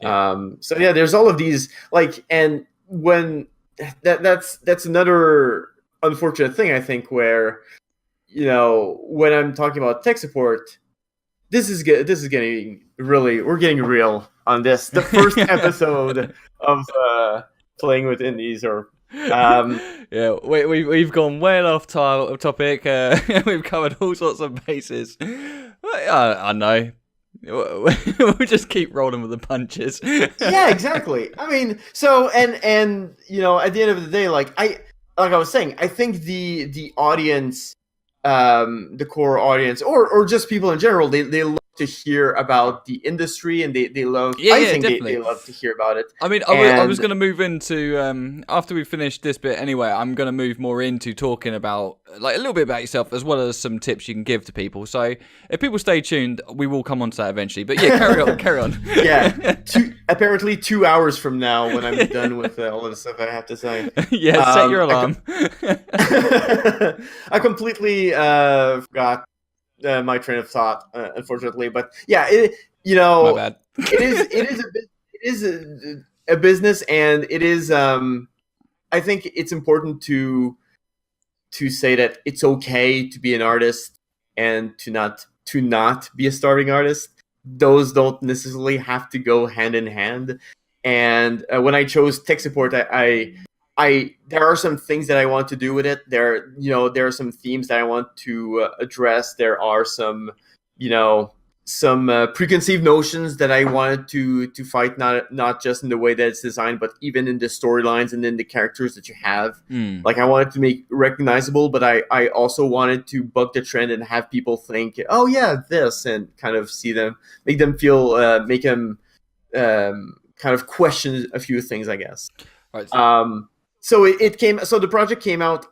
Speaker 2: So yeah, there's all of these, like, and when that's another unfortunate thing, I think, where, when I'm talking about tech support, this is getting really, we're getting real on this. The first episode of Playing with Indies, or
Speaker 1: yeah, we've gone well off topic. We've covered all sorts of bases. I know. We'll just keep rolling with the punches.
Speaker 2: Yeah, exactly. I mean, so and at the end of the day, like I was saying, I think the audience, the core audience, or just people in general, they love to hear about the industry, and they love. I think they love to hear about it.
Speaker 1: I mean, I was going to move into after we finish this bit anyway. I'm going to move more into talking about like a little bit about yourself, as well as some tips you can give to people. So if people stay tuned, we will come on to that eventually. But yeah, carry on.
Speaker 2: Yeah, apparently 2 hours from now, when I'm done with all of the stuff I have to say.
Speaker 1: Yeah, set your alarm.
Speaker 2: I completely forgot my train of thought, unfortunately. But yeah,
Speaker 1: my bad.
Speaker 2: it is a business, and it is. I think it's important to say that it's okay to be an artist and to not be a starving artist. Those don't necessarily have to go hand in hand. And when I chose tech support, I there are some things that I want to do with it. There are some themes that I want to address. There are some preconceived notions that I wanted to fight, not just in the way that it's designed, but even in the storylines and in the characters that you have. Like, I wanted to make recognizable, but I also wanted to buck the trend and have people think, oh yeah, this, and kind of make them feel, kind of question a few things, I guess.
Speaker 1: Right.
Speaker 2: So the project came out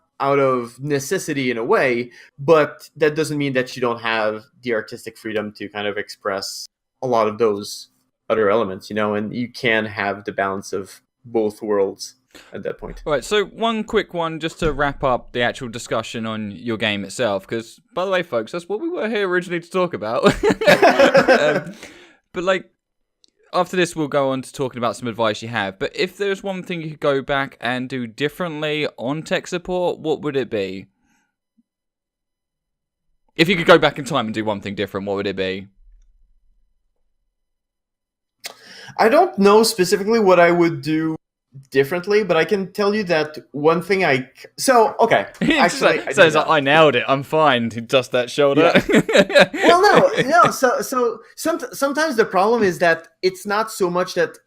Speaker 2: necessity in a way, but that doesn't mean that you don't have the artistic freedom to kind of express a lot of those other elements, and you can have the balance of both worlds at that point.
Speaker 1: Right, so one quick one just to wrap up the actual discussion on your game itself, because, by the way, folks, that's what we were here originally to talk about. But, like, after this, we'll go on to talking about some advice you have. But if there's one thing you could go back and do differently on tech support, what would it be? If you could go back in time and do one thing different, what would it be?
Speaker 2: I don't know specifically what I would do differently, but I can tell you that one thing okay. Actually,
Speaker 1: I nailed it. I'm fine. Dust that shoulder.
Speaker 2: Yeah. Well, no. So sometimes the problem is that it's not so much that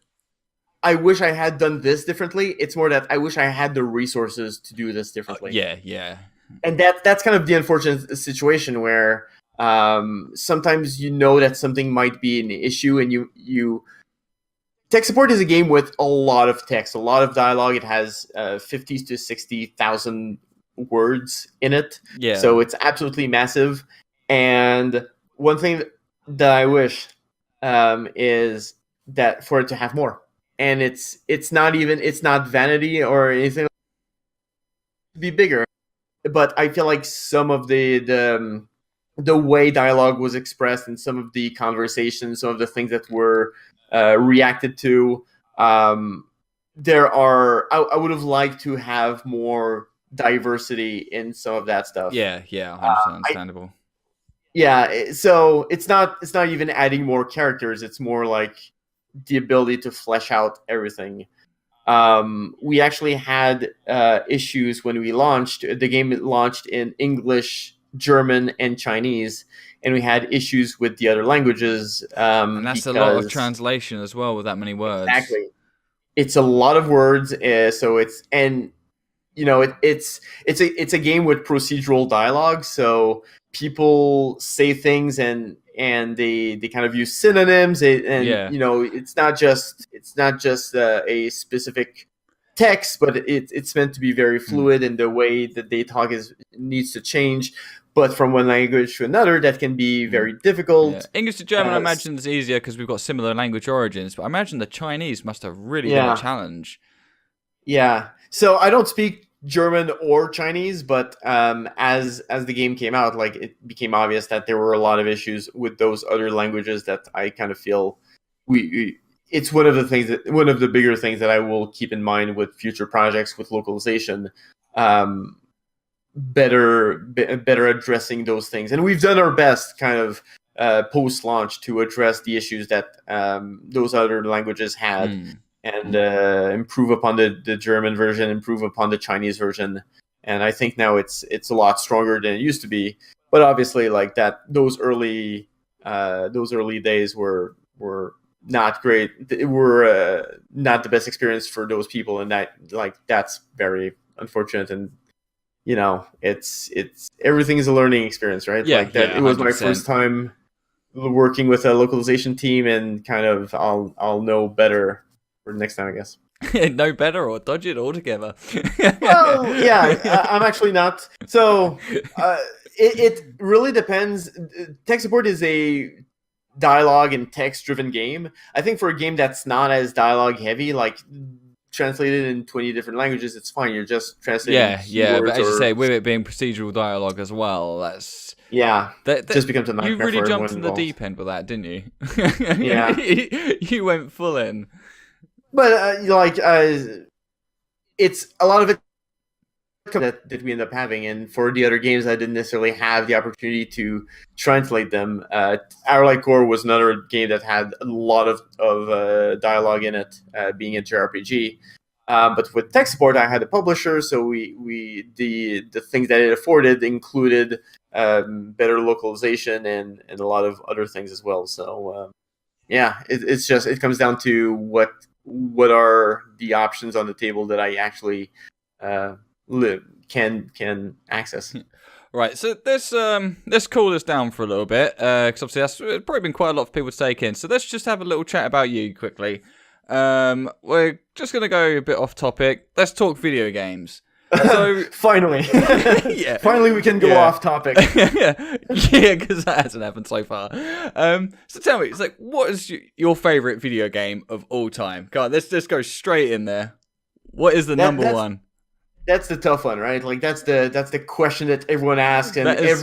Speaker 2: I wish I had done this differently. It's more that I wish I had the resources to do this differently.
Speaker 1: Yeah.
Speaker 2: And that's kind of the unfortunate situation where sometimes that something might be an issue, and you tech support is a game with a lot of text, a lot of dialogue. It has 50 to 60,000 words in it.
Speaker 1: Yeah.
Speaker 2: So it's absolutely massive. And one thing that I wish is that for it to have more. And it's not vanity or anything. To be bigger. But I feel like some of the way dialogue was expressed and some of the conversations, some of the things that were reacted to. I would have liked to have more diversity in some of that stuff.
Speaker 1: Yeah, 100% understandable.
Speaker 2: So it's not even adding more characters. It's more like the ability to flesh out everything. We actually had issues when we launched. The game launched in English, German, and Chinese. And we had issues with the other languages.
Speaker 1: And that's a lot of translation as well with that many words.
Speaker 2: Exactly. It's a lot of words. So it's a game with procedural dialogue. So people say things and they kind of use synonyms. It's not just a specific text, but it's meant to be very fluid, and the way that they talk needs to change. But from one language to another, that can be very difficult.
Speaker 1: Yeah. English to German, I imagine, is easier because we've got similar language origins. But I imagine the Chinese must have really been a challenge.
Speaker 2: Yeah. So I don't speak German or Chinese, but as the game came out, like, it became obvious that there were a lot of issues with those other languages that I kind of feel it's one of the bigger things that I will keep in mind with future projects with localization. Better addressing those things, and we've done our best kind of post-launch to address the issues that those other languages had, and improve upon the German version, improve upon the Chinese version. And I think now it's a lot stronger than it used to be. But obviously, like that, those early days were not great. They were not the best experience for those people, and that's very unfortunate. And it's everything is a learning experience, right?
Speaker 1: Yeah,
Speaker 2: it was my first time working with a localization team, and kind of I'll know better for next time, I guess.
Speaker 1: Know better or dodge it altogether.
Speaker 2: Well, yeah, I'm actually not. So it really depends. Tech support is a dialogue and text-driven game. I think for a game that's not as dialogue heavy, like translated in 20 different languages, it's fine. You're just translating.
Speaker 1: Yeah, but as you say, with it being procedural dialogue as well, that's
Speaker 2: just becomes a nightmare.
Speaker 1: You really
Speaker 2: for
Speaker 1: jumped in the
Speaker 2: involved.
Speaker 1: deep end with that, didn't you?
Speaker 2: Yeah,
Speaker 1: you went full in.
Speaker 2: But it's a lot of it that we end up having, and for the other games, I didn't necessarily have the opportunity to translate them. Arelite Core was another game that had a lot of dialogue in it, being a JRPG. But with tech support, I had a publisher, so the things that it afforded included better localization and a lot of other things as well. So it comes down to what are the options on the table that I actually can access.
Speaker 1: Right, so let's cool this down for a little bit, because obviously that's probably been quite a lot for people to take in. So let's just have a little chat about you quickly. We're just going to go a bit off topic. Let's talk video games. So
Speaker 2: finally,
Speaker 1: yeah,
Speaker 2: finally we can go off topic.
Speaker 1: yeah, because that hasn't happened so far. So tell me, it's like, what is your favorite video game of all time? Come on, let's just go straight in there. What is the number one?
Speaker 2: That's the tough one, right? Like that's the question that everyone asks, and
Speaker 1: that is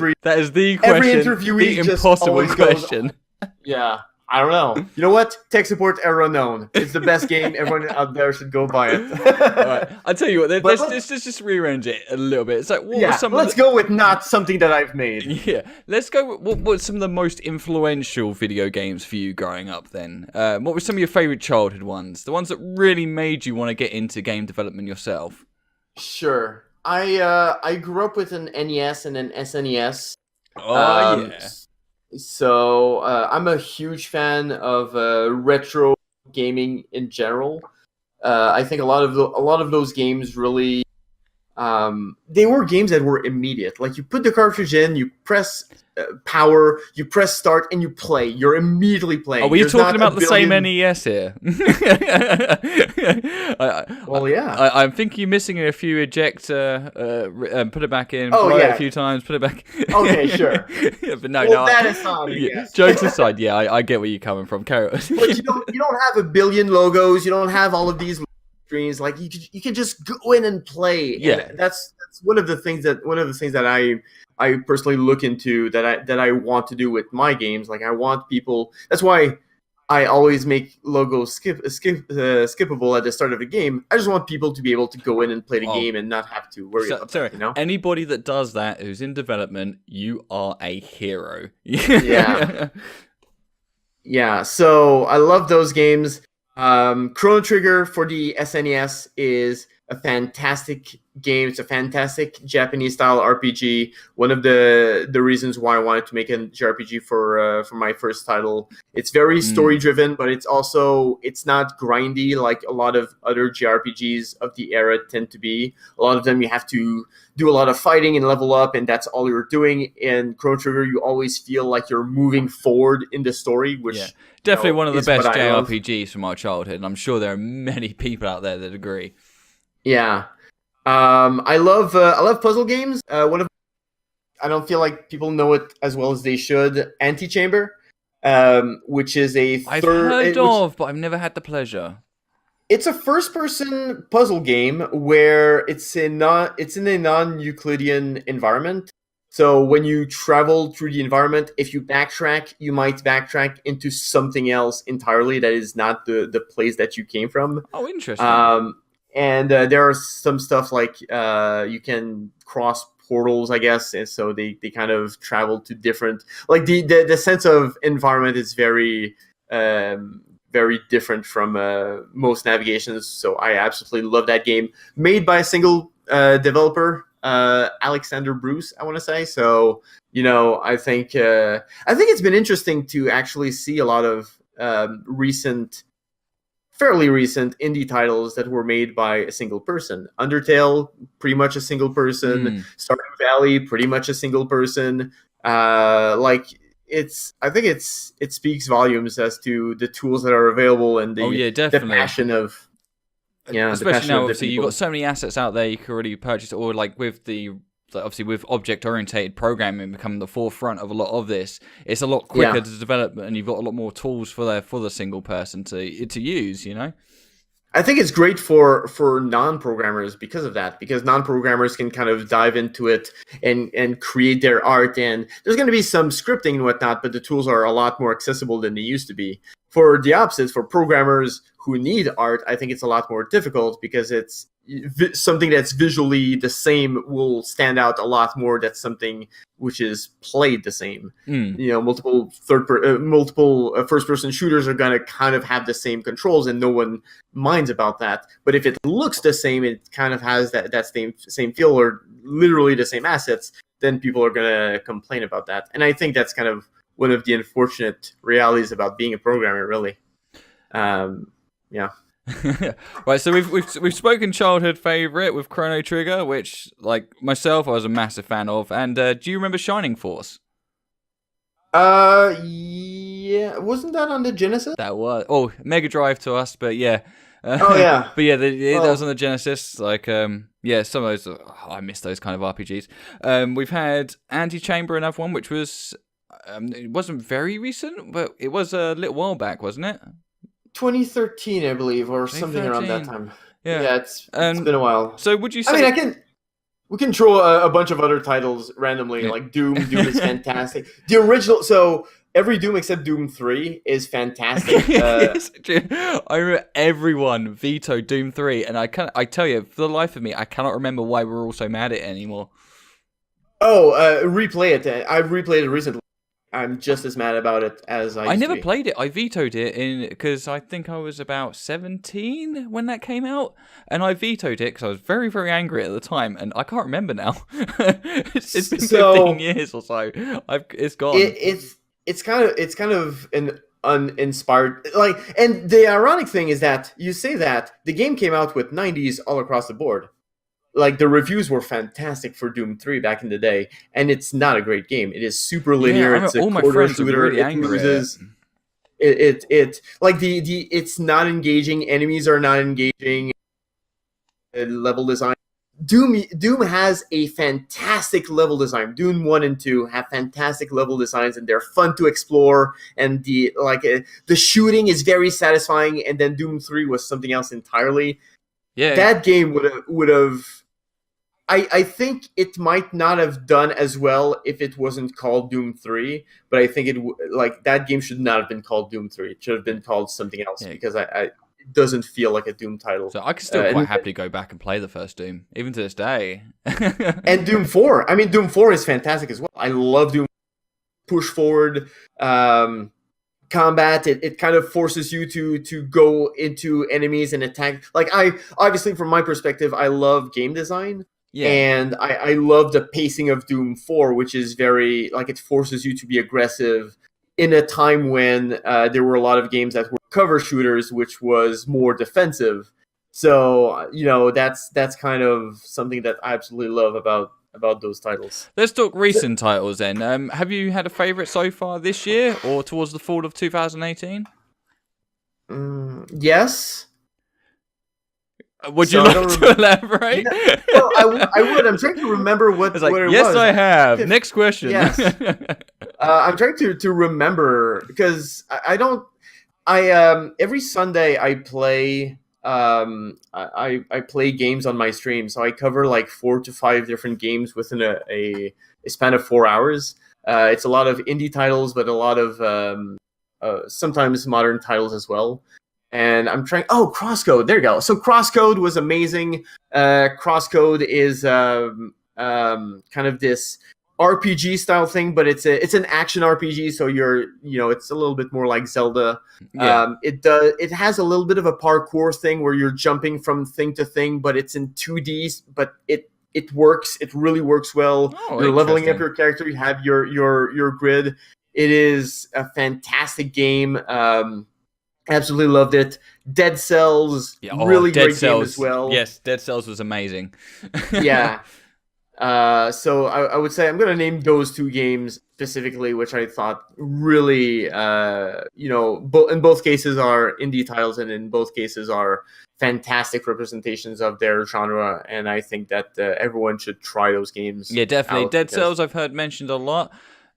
Speaker 1: the question,
Speaker 2: every interviewee
Speaker 1: the impossible question.
Speaker 2: Goes, yeah, I don't know. You know what? Tech support error known. It's the best game. Everyone out there should go buy it.
Speaker 1: All right, I'll tell you what. Let's just rearrange it a little bit. It's like,
Speaker 2: let's go with not something that I've made.
Speaker 1: Yeah, let's go with what's some of the most influential video games for you growing up. Then, what were some of your favorite childhood ones? The ones that really made you want to get into game development yourself.
Speaker 2: Sure. I grew up with an NES and an SNES.
Speaker 1: Oh yeah.
Speaker 2: So I'm a huge fan of retro gaming in general. I think a lot of those games really they were games that were immediate. Like you put the cartridge in, you press power, you press start, and you play. You're immedially playing.
Speaker 1: Are we talking about the same NES here?
Speaker 2: Well, yeah.
Speaker 1: I'm thinking you're missing a few ejector. Put it back in.
Speaker 2: Oh,
Speaker 1: yeah. A few times. Put it back.
Speaker 2: Okay, sure.
Speaker 1: Yeah, but no.
Speaker 2: That aside, yes.
Speaker 1: Jokes aside, yeah, I get where you're coming from. Carry on.
Speaker 2: But you don't have a billion logos. You don't have all of these screens. Like you can just go in and play.
Speaker 1: Yeah,
Speaker 2: and that's one of the things that I personally look into that I want to do with my games. Like I want people. That's why I always make logos skippable at the start of the game. I just want people to be able to go in and play the game and not have to worry about it. You know?
Speaker 1: Anybody that does that who's in development, you are a hero.
Speaker 2: Yeah. Yeah. So I love those games. Chrono Trigger for the SNES is a fantastic game. It's a fantastic Japanese style RPG. One of the reasons why I wanted to make a JRPG for my first title. It's very story driven, but it's not grindy like a lot of other JRPGs of the era tend to be. A lot of them you have to do a lot of fighting and level up, and that's all you're doing. In Chrono Trigger, you always feel like you're moving forward in the story, which
Speaker 1: definitely one of the best JRPGs from our childhood, and I'm sure there are many people out there that agree.
Speaker 2: Yeah. I love puzzle games. I don't feel like people know it as well as they should. Antichamber, which is
Speaker 1: I've heard of, but I've never had the pleasure.
Speaker 2: It's a first-person puzzle game where it's in a non-Euclidean environment. So when you travel through the environment, if you backtrack, you might backtrack into something else entirely that is not the place that you came from.
Speaker 1: Oh, interesting.
Speaker 2: And there are some stuff like you can cross portals, I guess, and so they kind of travel to different. Like the sense of environment is very very different from most navigations. So I absolutely love that game. Made by a single developer, Alexander Bruce, I want to say. So I think it's been interesting to actually see a lot of fairly recent indie titles that were made by a single person. Undertale, pretty much a single person. Stardew Valley, pretty much a single person. I think it speaks volumes as to the tools that are available and the passion of
Speaker 1: especially now. Obviously, you've got so many assets out there you can already purchase, or like with obviously with object-oriented programming becoming the forefront of a lot of this, it's a lot quicker to develop, and you've got a lot more tools for the single person to use.
Speaker 2: I think it's great for non-programmers because of that, because non-programmers can kind of dive into it and create their art, and there's going to be some scripting and whatnot, but the tools are a lot more accessible than they used to be. For the opposite, for programmers who need art, I think it's a lot more difficult because it's something that's visually the same will stand out a lot more than something which is played the same. Multiple first-person shooters are going to kind of have the same controls, and no one minds about that. But if it looks the same, it kind of has that same feel, or literally the same assets, then people are going to complain about that. And I think that's kind of one of the unfortunate realities about being a programmer, really.
Speaker 1: Right, so we've spoken childhood favorite with Chrono Trigger, which, like myself, I was a massive fan of. And do you remember Shining Force?
Speaker 2: Yeah, wasn't that on the Genesis?
Speaker 1: That was Mega Drive to us, but yeah.
Speaker 2: Oh yeah.
Speaker 1: But yeah, that was on the Genesis. Like, yeah, some of those. Oh, I miss those kind of RPGs. We've had Antichamber, another one, which was. It wasn't very recent, but it was a little while back, wasn't it?
Speaker 2: 2013, I believe, or something around that time.
Speaker 1: Yeah,
Speaker 2: it's been a while.
Speaker 1: So would you say?
Speaker 2: I mean, we can throw a bunch of other titles randomly, like Doom. Doom is fantastic. The original, so every Doom except Doom 3 is fantastic.
Speaker 1: Yes, I remember everyone vetoed Doom 3, and I tell you, for the life of me, I cannot remember why we're all so mad at it anymore.
Speaker 2: Oh, replay it. I've replayed it recently. I'm just as mad about it as I
Speaker 1: never played it. I vetoed it because I think I was about 17 when that came out, and I vetoed it because I was very, very angry at the time, and I can't remember now. It's been 15 years or so. It's gone.
Speaker 2: It's kind of an uninspired, like, and the ironic thing is that you say that the game came out with 90s all across the board. Like, the reviews were fantastic for Doom 3 back in the day, and it's not a great game. It is super linear.
Speaker 1: Yeah,
Speaker 2: it's a
Speaker 1: all my
Speaker 2: quarter
Speaker 1: friends
Speaker 2: shooter.
Speaker 1: are really angry at it.
Speaker 2: It like it's not engaging. Enemies are not engaging. Level design. Doom has a fantastic level design. Doom 1 and 2 have fantastic level designs, and they're fun to explore. And the shooting is very satisfying. And then Doom 3 was something else entirely.
Speaker 1: Yeah,
Speaker 2: that game would have. I think it might not have done as well if it wasn't called Doom 3, but I think that game should not have been called Doom 3. It should have been called something else, because it doesn't feel like a Doom title.
Speaker 1: So I could still quite happily go back and play the first Doom, even to this day.
Speaker 2: And Doom 4. I mean, Doom 4 is fantastic as well. I love Doom. Push forward combat. It kind of forces you to go into enemies and attack. Like, obviously, from my perspective, I love game design. Yeah. And I love the pacing of Doom 4, which is very, like, it forces you to be aggressive in a time when there were a lot of games that were cover shooters, which was more defensive. So, that's kind of something that I absolutely love about those titles.
Speaker 1: Let's talk recent titles then. Have you had a favorite so far this year or towards the fall of 2018?
Speaker 2: Yes.
Speaker 1: Would you like to elaborate?
Speaker 2: Yeah. Well, I would. I'm trying to remember what it was.
Speaker 1: Yes, I have. Next question.
Speaker 2: Yes. I'm trying to remember, because I don't. Every Sunday I play. I play games on my stream, so I cover like 4 to 5 different games within a span of 4 hours. It's a lot of indie titles, but a lot of sometimes modern titles as well. And I'm trying. Oh, Crosscode. There you go. So Crosscode was amazing. Crosscode is kind of this RPG style thing, but it's an action RPG. So it's a little bit more like Zelda. Yeah. It has a little bit of a parkour thing where you're jumping from thing to thing, but it's in 2D. But it works. It really works well. Oh, you're leveling up your character. You have your grid. It is a fantastic game. Absolutely loved it. Dead Cells, really great game as well.
Speaker 1: Yes, Dead Cells was amazing.
Speaker 2: Yeah. So I would say I'm going to name those 2 games specifically, which I thought really, in both cases are indie titles, and in both cases are fantastic representations of their genre. And I think that everyone should try those games.
Speaker 1: Yeah, definitely. Dead Cells I've heard mentioned a lot.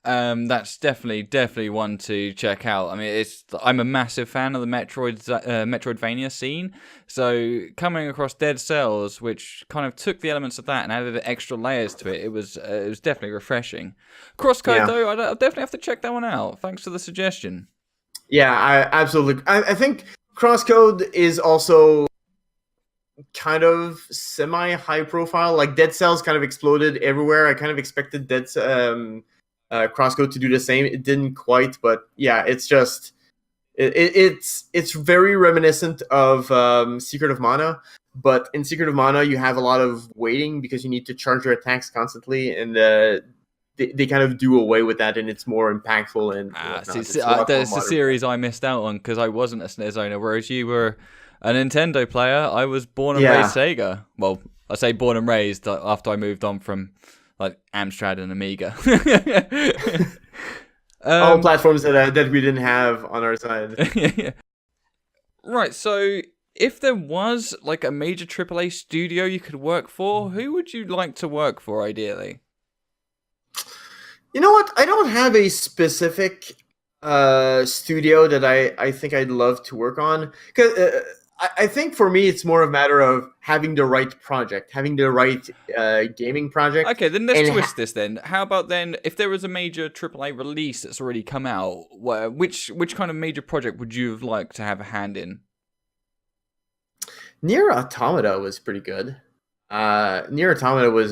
Speaker 1: That's definitely one to check out. I mean, I'm a massive fan of the Metroidvania scene, so coming across Dead Cells, which kind of took the elements of that and added extra layers to it, it was definitely refreshing. Crosscode, though, I'll definitely have to check that one out. Thanks for the suggestion.
Speaker 2: Yeah, I think Crosscode is also kind of semi-high profile. Like, Dead Cells kind of exploded everywhere. I kind of expected Crosscode to do the same. It didn't quite, but yeah, it's just it's very reminiscent of Secret of Mana, but in Secret of Mana you have a lot of waiting because you need to charge your attacks constantly, and they kind of do away with that, and it's more impactful. And
Speaker 1: there's a series I missed out on because I wasn't a SNES owner, whereas you were a Nintendo player. I was born and raised Sega. Well, I say born and raised after I moved on from like Amstrad and Amiga.
Speaker 2: All platforms that we didn't have on our side.
Speaker 1: Yeah. Right, so if there was like a major AAA studio you could work for, who would you like to work for ideally?
Speaker 2: You know what? I don't have a specific studio that I think I'd love to work on. Because I think for me, it's more a matter of having the right project, having the right gaming project.
Speaker 1: Okay, then let's twist this then. How about then, if there was a major AAA release that's already come out, which kind of major project would you have liked to have a hand in?
Speaker 2: Nier Automata was pretty good. Nier Automata was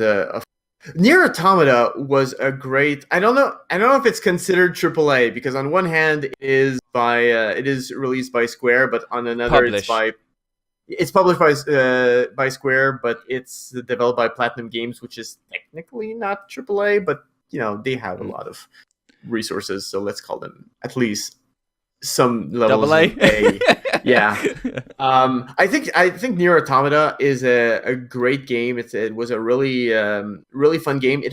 Speaker 2: a great. I don't know if it's considered AAA because on one hand it is released by Square, but on another it's published by Square, but it's developed by Platinum Games, which is technically not AAA, but they have a lot of resources, so let's call them at least some levels
Speaker 1: AA.
Speaker 2: of A. Yeah. I think Nier Automata is a great game. It was a really really fun game.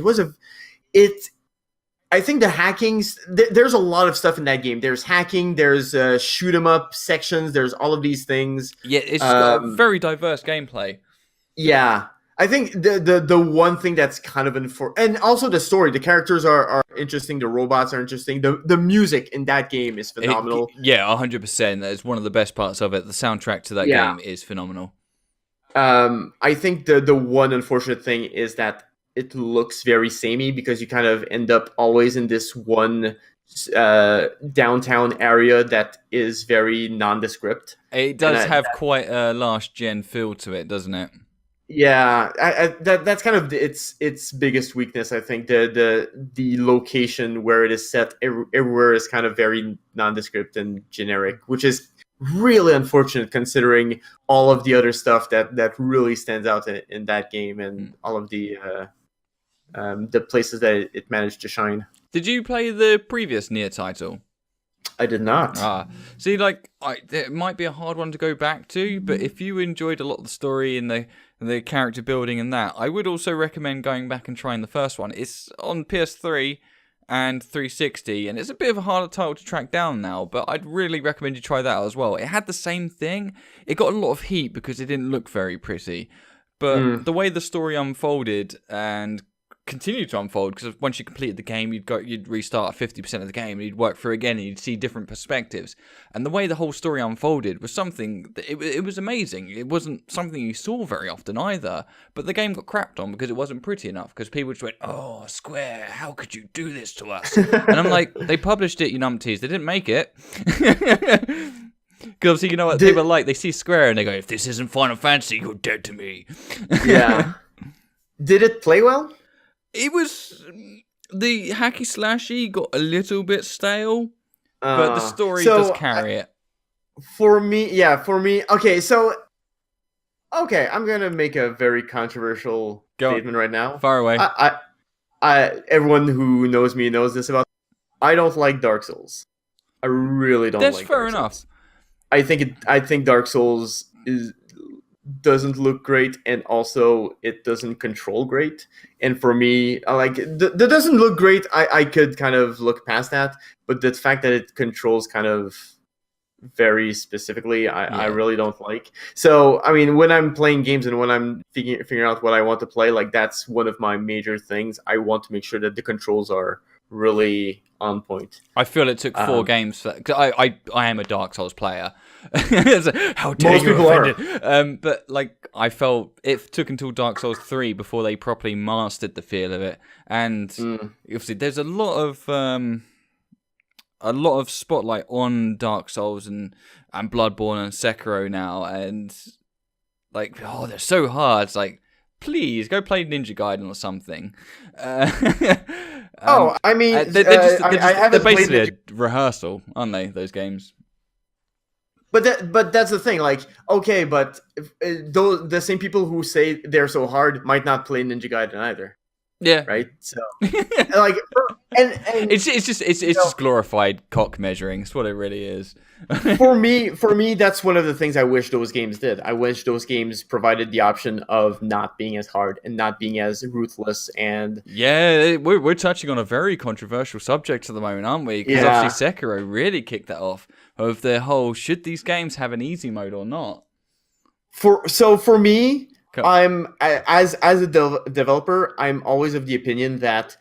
Speaker 2: I think the hackings, there's a lot of stuff in that game. There's hacking, there's shoot 'em up sections, there's all of these things.
Speaker 1: Yeah, it's got a very diverse gameplay.
Speaker 2: Yeah. I think the one thing that's kind of and also the story, the characters are interesting, the robots are interesting, the music in that game is phenomenal.
Speaker 1: 100%. That is one of the best parts of it. The soundtrack to that game is phenomenal.
Speaker 2: I think the one unfortunate thing is that it looks very samey because you kind of end up always in this one downtown area that is very nondescript.
Speaker 1: It does have quite a last gen feel to it, doesn't it?
Speaker 2: Yeah, that's kind of its biggest weakness. I think the location where it is set everywhere is kind of very nondescript and generic, which is really unfortunate considering all of the other stuff that really stands out in that game and all of the places that it managed to shine.
Speaker 1: Did you play the previous Nier title?
Speaker 2: I did not.
Speaker 1: See, it might be a hard one to go back to, but if you enjoyed a lot of the story and the character building and that, I would also recommend going back and trying the first one. It's on PS3 and 360, and it's a bit of a harder title to track down now, but I'd really recommend you try that out as well. It had the same thing. It got a lot of heat because it didn't look very pretty, but the way the story unfolded and continued to unfold, because once you completed the game, you'd restart 50% of the game, and you'd work through again, and you'd see different perspectives. And the way the whole story unfolded was something that it was amazing. It wasn't something you saw very often either. But the game got crapped on because it wasn't pretty enough. Because people just went, "Oh, Square, how could you do this to us?" And I'm like, they published it, you numpties. They didn't make it. Because obviously, you know what people are like. They see Square and they go, "If this isn't Final Fantasy, you're dead to me."
Speaker 2: Yeah. Did it play well?
Speaker 1: It was the hacky slashy got a little bit stale, but the story does carry it.
Speaker 2: For me, okay, I'm gonna make a very controversial statement right now.
Speaker 1: Far away.
Speaker 2: Everyone who knows me knows this about. I don't like Dark Souls. I really don't.
Speaker 1: That's
Speaker 2: like
Speaker 1: fair
Speaker 2: Dark
Speaker 1: enough.
Speaker 2: Souls. I think Dark Souls doesn't look great, and also it doesn't control great. And for me, that doesn't look great. I could kind of look past that, but the fact that it controls kind of very specifically, I really don't like. So I mean, when I'm playing games and when I'm figuring out what I want to play, that's one of my major things. I want to make sure that the controls are really on point.
Speaker 1: I feel it took 4 games for that, 'cause I am a Dark Souls player. How dare
Speaker 2: most
Speaker 1: you
Speaker 2: people
Speaker 1: are. But I felt it took until Dark Souls 3 before they properly mastered the feel of it. And obviously there's a lot of spotlight on Dark Souls and Bloodborne and Sekiro now, and they're so hard. It's like, please go play Ninja Gaiden or something.
Speaker 2: I mean,
Speaker 1: they're basically a rehearsal, aren't they? Those games.
Speaker 2: But that's the thing. Okay, but the same people who say they're so hard might not play Ninja Gaiden either.
Speaker 1: Yeah.
Speaker 2: Right. So, and
Speaker 1: it's just glorified cock measuring. It's what it really is.
Speaker 2: for me, that's one of the things I wish those games did. I wish those games provided the option of not being as hard and not being as ruthless. And
Speaker 1: we're touching on a very controversial subject at the moment, aren't we? Because obviously Sekiro really kicked that off of the whole, should these games have an easy mode or not?
Speaker 2: For me,
Speaker 1: Cool.
Speaker 2: as a developer, I'm always of the opinion that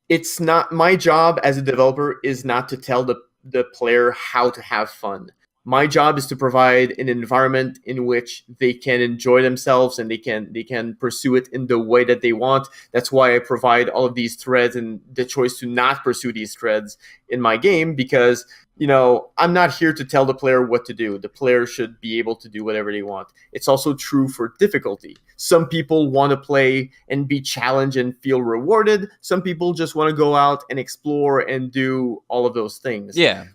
Speaker 2: it's not my job as a developer is not to tell the player how to have fun. My job is to provide an environment in which they can enjoy themselves and they can pursue it in the way that they want. That's why I provide all of these threads and the choice to not pursue these threads in my game, because I'm not here to tell the player what to do. The player should be able to do whatever they want. It's also true for difficulty. Some people want to play and be challenged and feel rewarded. Some people just want to go out and explore and do all of those things.
Speaker 1: Yeah.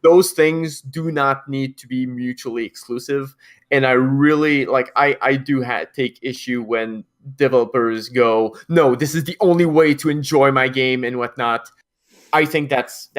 Speaker 2: Those things do not need to be mutually exclusive. And I really I do take issue when developers go, no, this is the only way to enjoy my game and whatnot. I think that's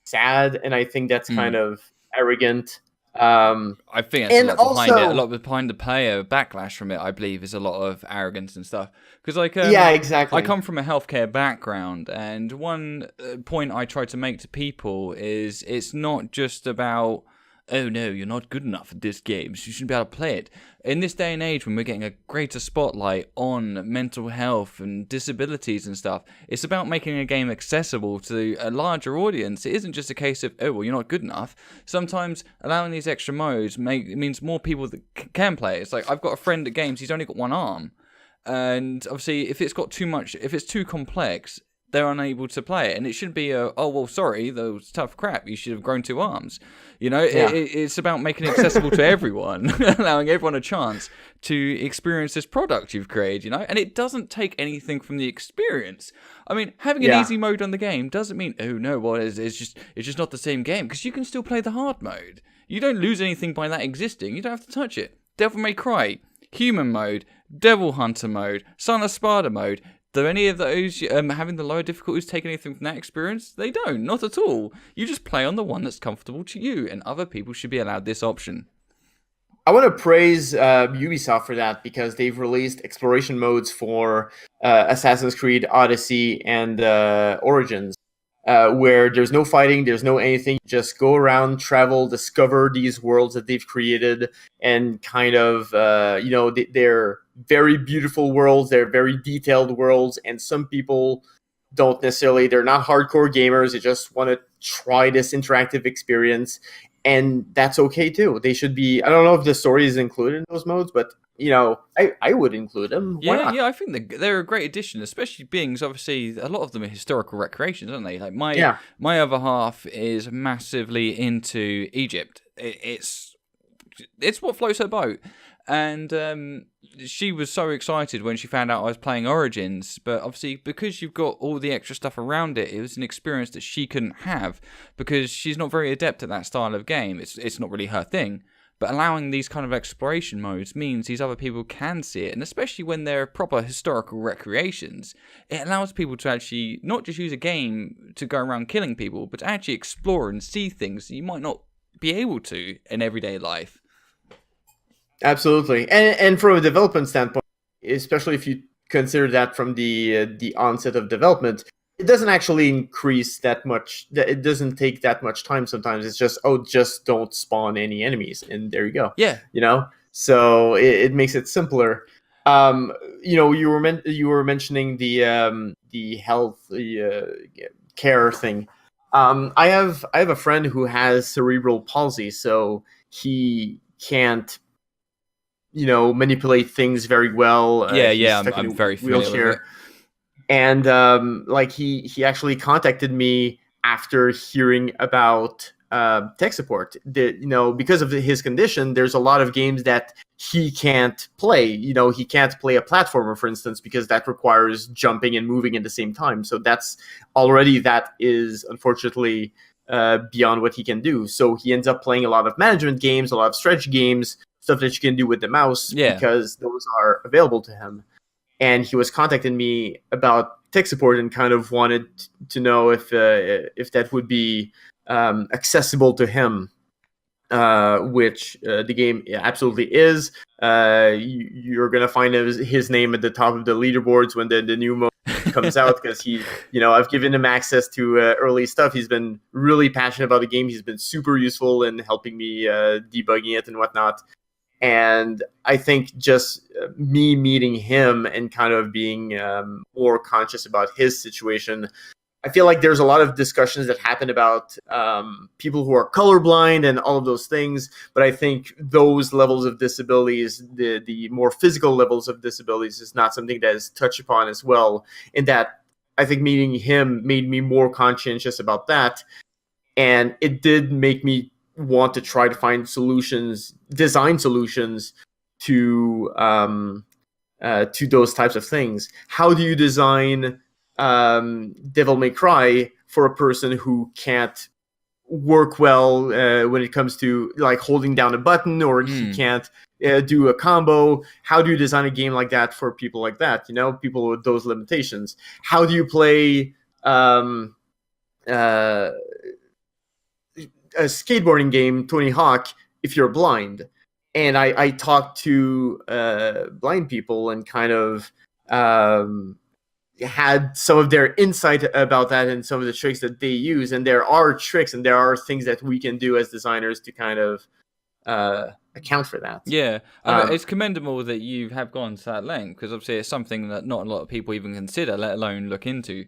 Speaker 2: sad, and I think that's kind of arrogant.
Speaker 1: I think that's
Speaker 2: and
Speaker 1: a lot behind
Speaker 2: also,
Speaker 1: it. A lot behind the player backlash from it, I believe, is a lot of arrogance and stuff. Because
Speaker 2: yeah, exactly.
Speaker 1: I come from a healthcare background, and one point I try to make to people is it's not just about, oh no, you're not good enough at this game, so you shouldn't be able to play it. In this day and age, when we're getting a greater spotlight on mental health and disabilities and stuff, it's about making a game accessible to a larger audience. It isn't just a case of, oh, well, you're not good enough. Sometimes allowing these extra modes means more people that can play. It's like, I've got a friend at games, he's only got one arm. And obviously, if it's got too much, if it's too complex, they're unable to play it. And it shouldn't be oh, well, sorry, that was tough crap, you should have grown two arms. It's about making it accessible to everyone, allowing everyone a chance to experience this product you've created, and it doesn't take anything from the experience. I mean, having an easy mode on the game doesn't mean, oh no, well, it's just not the same game, because you can still play the hard mode. You don't lose anything by that existing. You don't have to touch it. Devil May Cry, human mode, Devil Hunter mode, Son of Sparta mode. Do any of those having the lower difficulties take anything from that experience? They don't, not at all. You just play on the one that's comfortable to you, and other people should be allowed this option.
Speaker 2: I want to praise Ubisoft for that, because they've released exploration modes for Assassin's Creed Odyssey and Origins, where there's no fighting, there's no anything. You just go around, travel, discover these worlds that they've created, and kind of, they're very beautiful worlds, they're very detailed worlds, and some people don't necessarily, they're not hardcore gamers, they just want to try this interactive experience, and that's okay too. They should be, I don't know if the story is included in those modes, but I would include them. Why not?
Speaker 1: I think they're a great addition, especially being, obviously, a lot of them are historical recreations, aren't they? Like my other half is massively into Egypt. It's what floats her boat. And she was so excited when she found out I was playing Origins, but obviously because you've got all the extra stuff around it, it was an experience that she couldn't have because she's not very adept at that style of game. It's not really her thing. But allowing these kind of exploration modes means these other people can see it, and especially when they're proper historical recreations, it allows people to actually not just use a game to go around killing people, but to actually explore and see things that you might not be able to in everyday life.
Speaker 2: Absolutely, and from a development standpoint, especially if you consider that from the onset of development, it doesn't actually increase that much. It doesn't take that much time. Sometimes it's just don't spawn any enemies, and there you go.
Speaker 1: Yeah,
Speaker 2: So it makes it simpler. You were mentioning the health care thing. I have a friend who has cerebral palsy, so he can't manipulate things very well.
Speaker 1: I'm very familiar with it.
Speaker 2: And he actually contacted me after hearing about tech support. Because of his condition, there's a lot of games that he can't play. He can't play a platformer, for instance, because that requires jumping and moving at the same time. So that is unfortunately beyond what he can do. So he ends up playing a lot of management games, a lot of stretch games, stuff that you can do with the mouse, because those are available to him. And he was contacting me about tech support and kind of wanted to know if that would be accessible to him, which the game absolutely is. You're going to find his name at the top of the leaderboards when the new mode comes out, because I've given him access to early stuff. He's been really passionate about the game. He's been super useful in helping me debugging it and whatnot. And I think just me meeting him and kind of being more conscious about his situation, I feel like there's a lot of discussions that happen about people who are colorblind and all of those things. But I think those levels of disabilities, the more physical levels of disabilities, is not something that is touched upon as well. In that, I think meeting him made me more conscientious about that. And it did make me want to try to find solutions, design solutions to those types of things. How do you design Devil May Cry for a person who can't work well when it comes to like holding down a button, or he can't do a combo? How do you design a game like that for people like that? You know, people with those limitations. How do you play a skateboarding game, Tony Hawk, if you're blind? And I talked to blind people and kind of had some of their insight about that and some of the tricks that they use. And there are tricks and there are things that we can do as designers to kind of account for that.
Speaker 1: Yeah, I mean, it's commendable that you have gone to that length, because obviously it's something that not a lot of people even consider, let alone look into.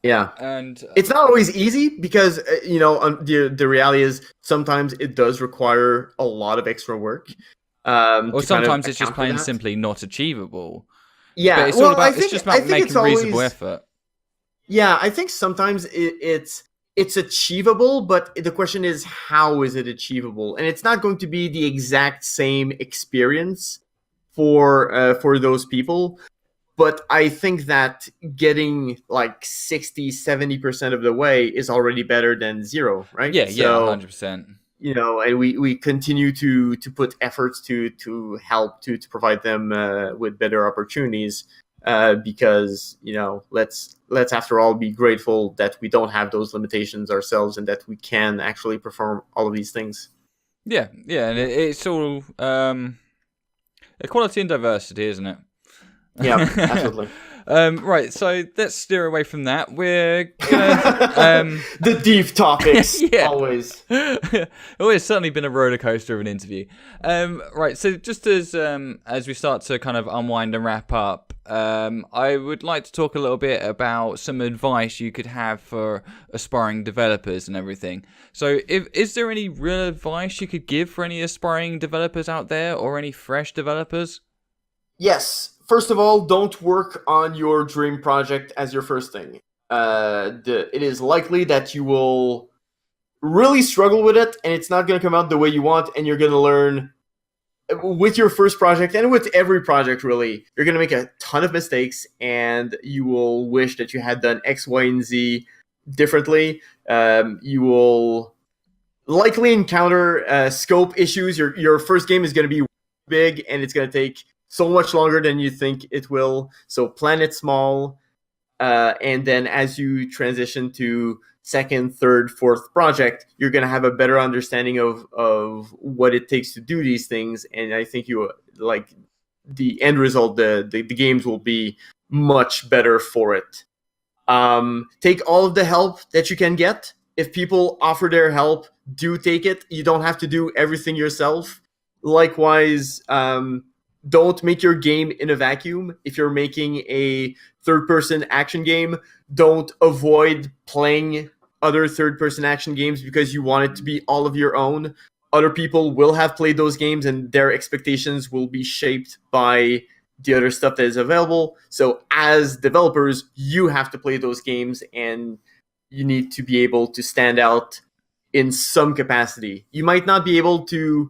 Speaker 2: Yeah,
Speaker 1: and
Speaker 2: it's not always easy because the reality is sometimes it does require a lot of extra work.
Speaker 1: Or sometimes it's just plain and simply not achievable.
Speaker 2: Yeah,
Speaker 1: but it's all about it's just about making reasonable effort.
Speaker 2: Yeah, I think sometimes it's achievable, but the question is, how is it achievable? And it's not going to be the exact same experience for those people. But I think that getting like 60-70% of the way is already better than zero, right?
Speaker 1: Yeah, 100%.
Speaker 2: You know, and we continue to put efforts to help to provide them with better opportunities, because, you know, let's after all be grateful that we don't have those limitations ourselves and that we can actually perform all of these things.
Speaker 1: Yeah, and it's all equality and diversity, isn't it?
Speaker 2: Yeah, absolutely.
Speaker 1: Right, so let's steer away from that. We're gonna
Speaker 2: the deep topics, always.
Speaker 1: Oh, it's certainly been a roller coaster of an interview. Right, so just as we start to kind of unwind and wrap up, I would like to talk a little bit about some advice you could have for aspiring developers and everything. So, is there any real advice you could give for any aspiring developers out there, or any fresh developers?
Speaker 2: Yes. First of all, don't work on your dream project as your first thing. It is likely that you will really struggle with it, and it's not going to come out the way you want, and you're going to learn with your first project, and with every project, really. You're going to make a ton of mistakes, and you will wish that you had done X, Y, and Z differently. You will likely encounter scope issues. Your first game is going to be big, and it's going to take so much longer than you think it will. So plan it small. And then as you transition to second, third, fourth project, you're going to have a better understanding of what it takes to do these things. And I think you like the end result, the games will be much better for it. Take all of the help that you can get. If people offer their help, do take it. You don't have to do everything yourself. Likewise, don't make your game in a vacuum. If you're making a third-person action game, don't avoid playing other third-person action games because you want it to be all of your own. Other people will have played those games, and their expectations will be shaped by the other stuff that is available. So as developers, you have to play those games, and you need to be able to stand out in some capacity. You might not be able to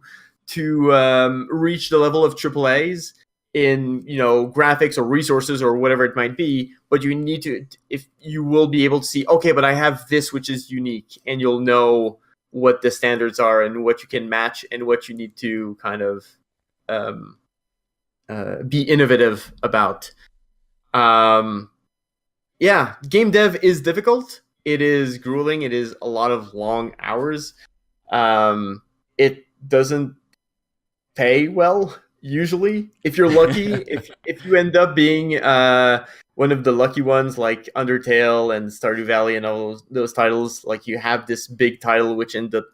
Speaker 2: reach the level of AAAs in, you know, graphics or resources or whatever it might be, but you need to, if you will be able to see, okay, but I have this which is unique, and you'll know what the standards are and what you can match and what you need to kind of be innovative about. Yeah, game dev is difficult. It is grueling. It is a lot of long hours. It doesn't pay well usually. If you're lucky, if you end up being one of the lucky ones like Undertale and Stardew Valley and all those titles. Like you have this big title which ends up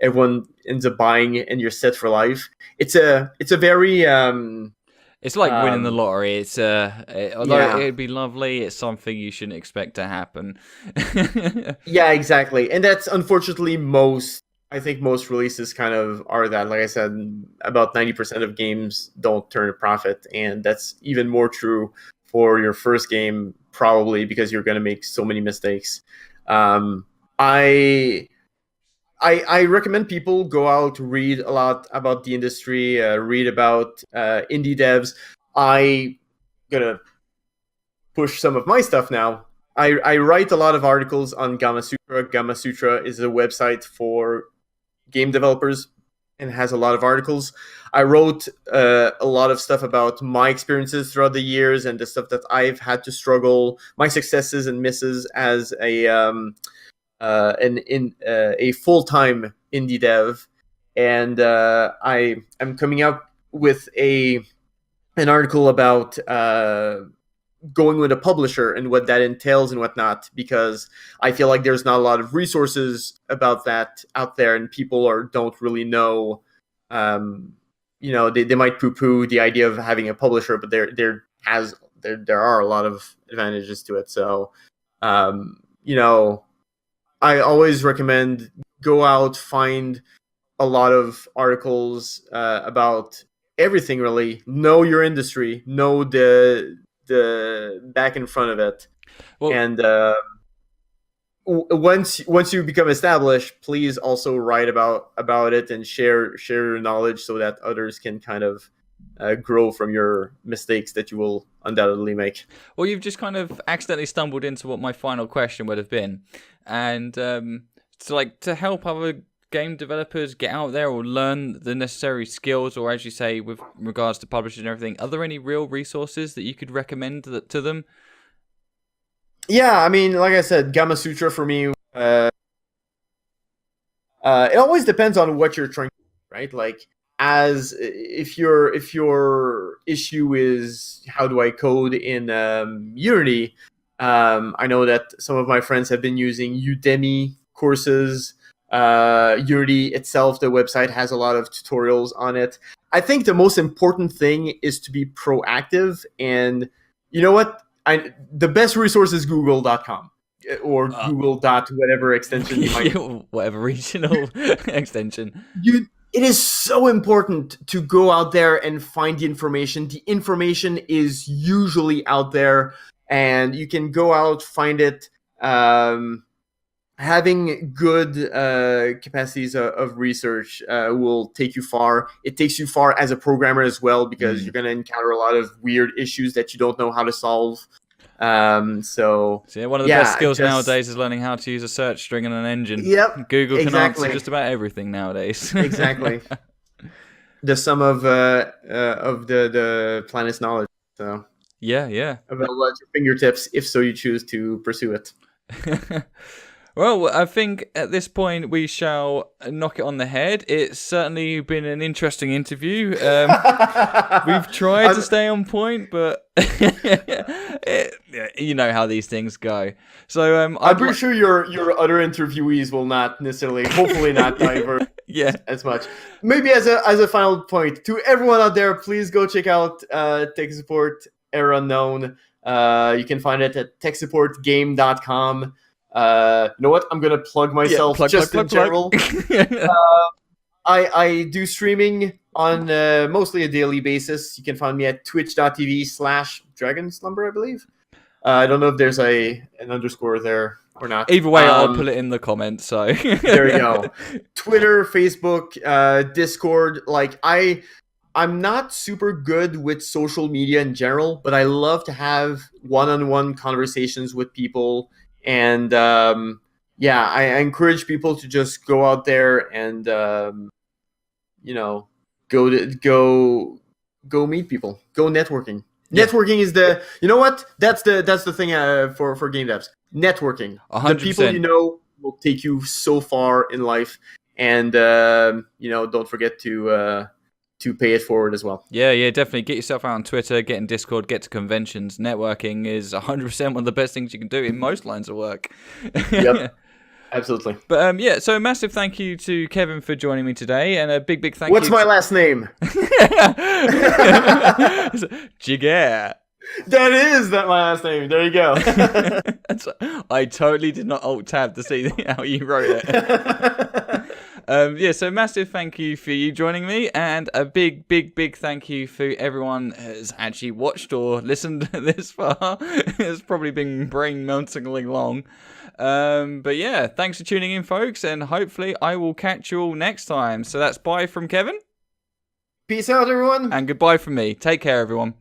Speaker 2: everyone ends up buying and you're set for life. It's a very
Speaker 1: It's like winning the lottery. It's although
Speaker 2: yeah.
Speaker 1: it'd be lovely, it's something you shouldn't expect to happen.
Speaker 2: Yeah, exactly. And that's unfortunately I think most releases kind of are that. Like I said, about 90% of games don't turn a profit, and that's even more true for your first game, probably because you're going to make so many mistakes. I recommend people go out, read a lot about the industry, read about indie devs. I gonna push some of my stuff now. I write a lot of articles on Gamma Sutra. Gamma Sutra is a website for game developers and has a lot of articles. I wrote a lot of stuff about my experiences throughout the years and the stuff that I've had to struggle, my successes and misses as a full-time indie dev. And I am coming up with an article about going with a publisher and what that entails and whatnot, because I feel like there's not a lot of resources about that out there, and people don't really know. They might poo-poo the idea of having a publisher, but there are a lot of advantages to it. So, I always recommend go out, find a lot of articles about everything. Really, know your industry, know the back in front of it. Well, and once you become established, please also write about it and share your knowledge so that others can kind of grow from your mistakes that you will undoubtedly make.
Speaker 1: Well, you've just kind of accidentally stumbled into what my final question would have been, and to help other game developers get out there or learn the necessary skills, or as you say, with regards to publishing and everything, are there any real resources that you could recommend to them?
Speaker 2: Yeah, I mean, like I said, Gamma Sutra for me, it always depends on what you're trying to do, right? Like, as if your issue is how do I code in Unity, I know that some of my friends have been using Udemy courses. Unity itself, the website has a lot of tutorials on it. I think the most important thing is to be proactive, and you know what? The best resource is google.com or Google dot whatever extension you might
Speaker 1: whatever regional extension.
Speaker 2: It is so important to go out there and find the information. The information is usually out there, and you can go out, find it. Having good capacities of research will take you far. It takes you far as a programmer as well, because you're going to encounter a lot of weird issues that you don't know how to solve. So
Speaker 1: one of the best skills nowadays is learning how to use a search string and an engine.
Speaker 2: Yep,
Speaker 1: Google can answer just about everything nowadays.
Speaker 2: Exactly. The sum of the planet's knowledge. So
Speaker 1: yeah.
Speaker 2: Available at your fingertips, if so you choose to pursue it.
Speaker 1: Well, I think at this point we shall knock it on the head. It's certainly been an interesting interview. We've tried to stay on point, but you know how these things go. So I'm
Speaker 2: pretty sure your other interviewees will not necessarily, hopefully not divert as much. Maybe as a final point to everyone out there, please go check out Tech Support Era Unknown. You can find it at techsupportgame.com. You know what? I'm gonna plug myself in general. I do streaming on mostly a daily basis. You can find me at twitch.tv/DragonSlumber, I believe. I don't know if there's an underscore there or not.
Speaker 1: Either way, I'll put it in the comments. So
Speaker 2: there you go. Twitter, Facebook, Discord. Like I'm not super good with social media in general, but I love to have one-on-one conversations with people. And I encourage people to just go out there and go meet people, go networking. Yeah. Networking is that's the thing for game devs. Networking.
Speaker 1: 100%.
Speaker 2: The people you know will take you so far in life, and don't forget to to pay it forward as well.
Speaker 1: Yeah, definitely. Get yourself out on Twitter, get in Discord, get to conventions. Networking is 100% one of the best things you can do in most lines of work.
Speaker 2: Yep, absolutely.
Speaker 1: But so a massive thank you to Kevin for joining me today, and a big thank
Speaker 2: What's
Speaker 1: you.
Speaker 2: my last name?
Speaker 1: Giguère.
Speaker 2: That is my last name. There you go.
Speaker 1: I totally did not alt tab to see how you wrote it. So massive thank you for you joining me, and a big thank you for everyone who's actually watched or listened this far. It's probably been brain-meltingly long. But yeah, thanks for tuning in, folks, and hopefully I will catch you all next time. So that's bye from Kevin.
Speaker 2: Peace out, everyone.
Speaker 1: And goodbye from me. Take care, everyone.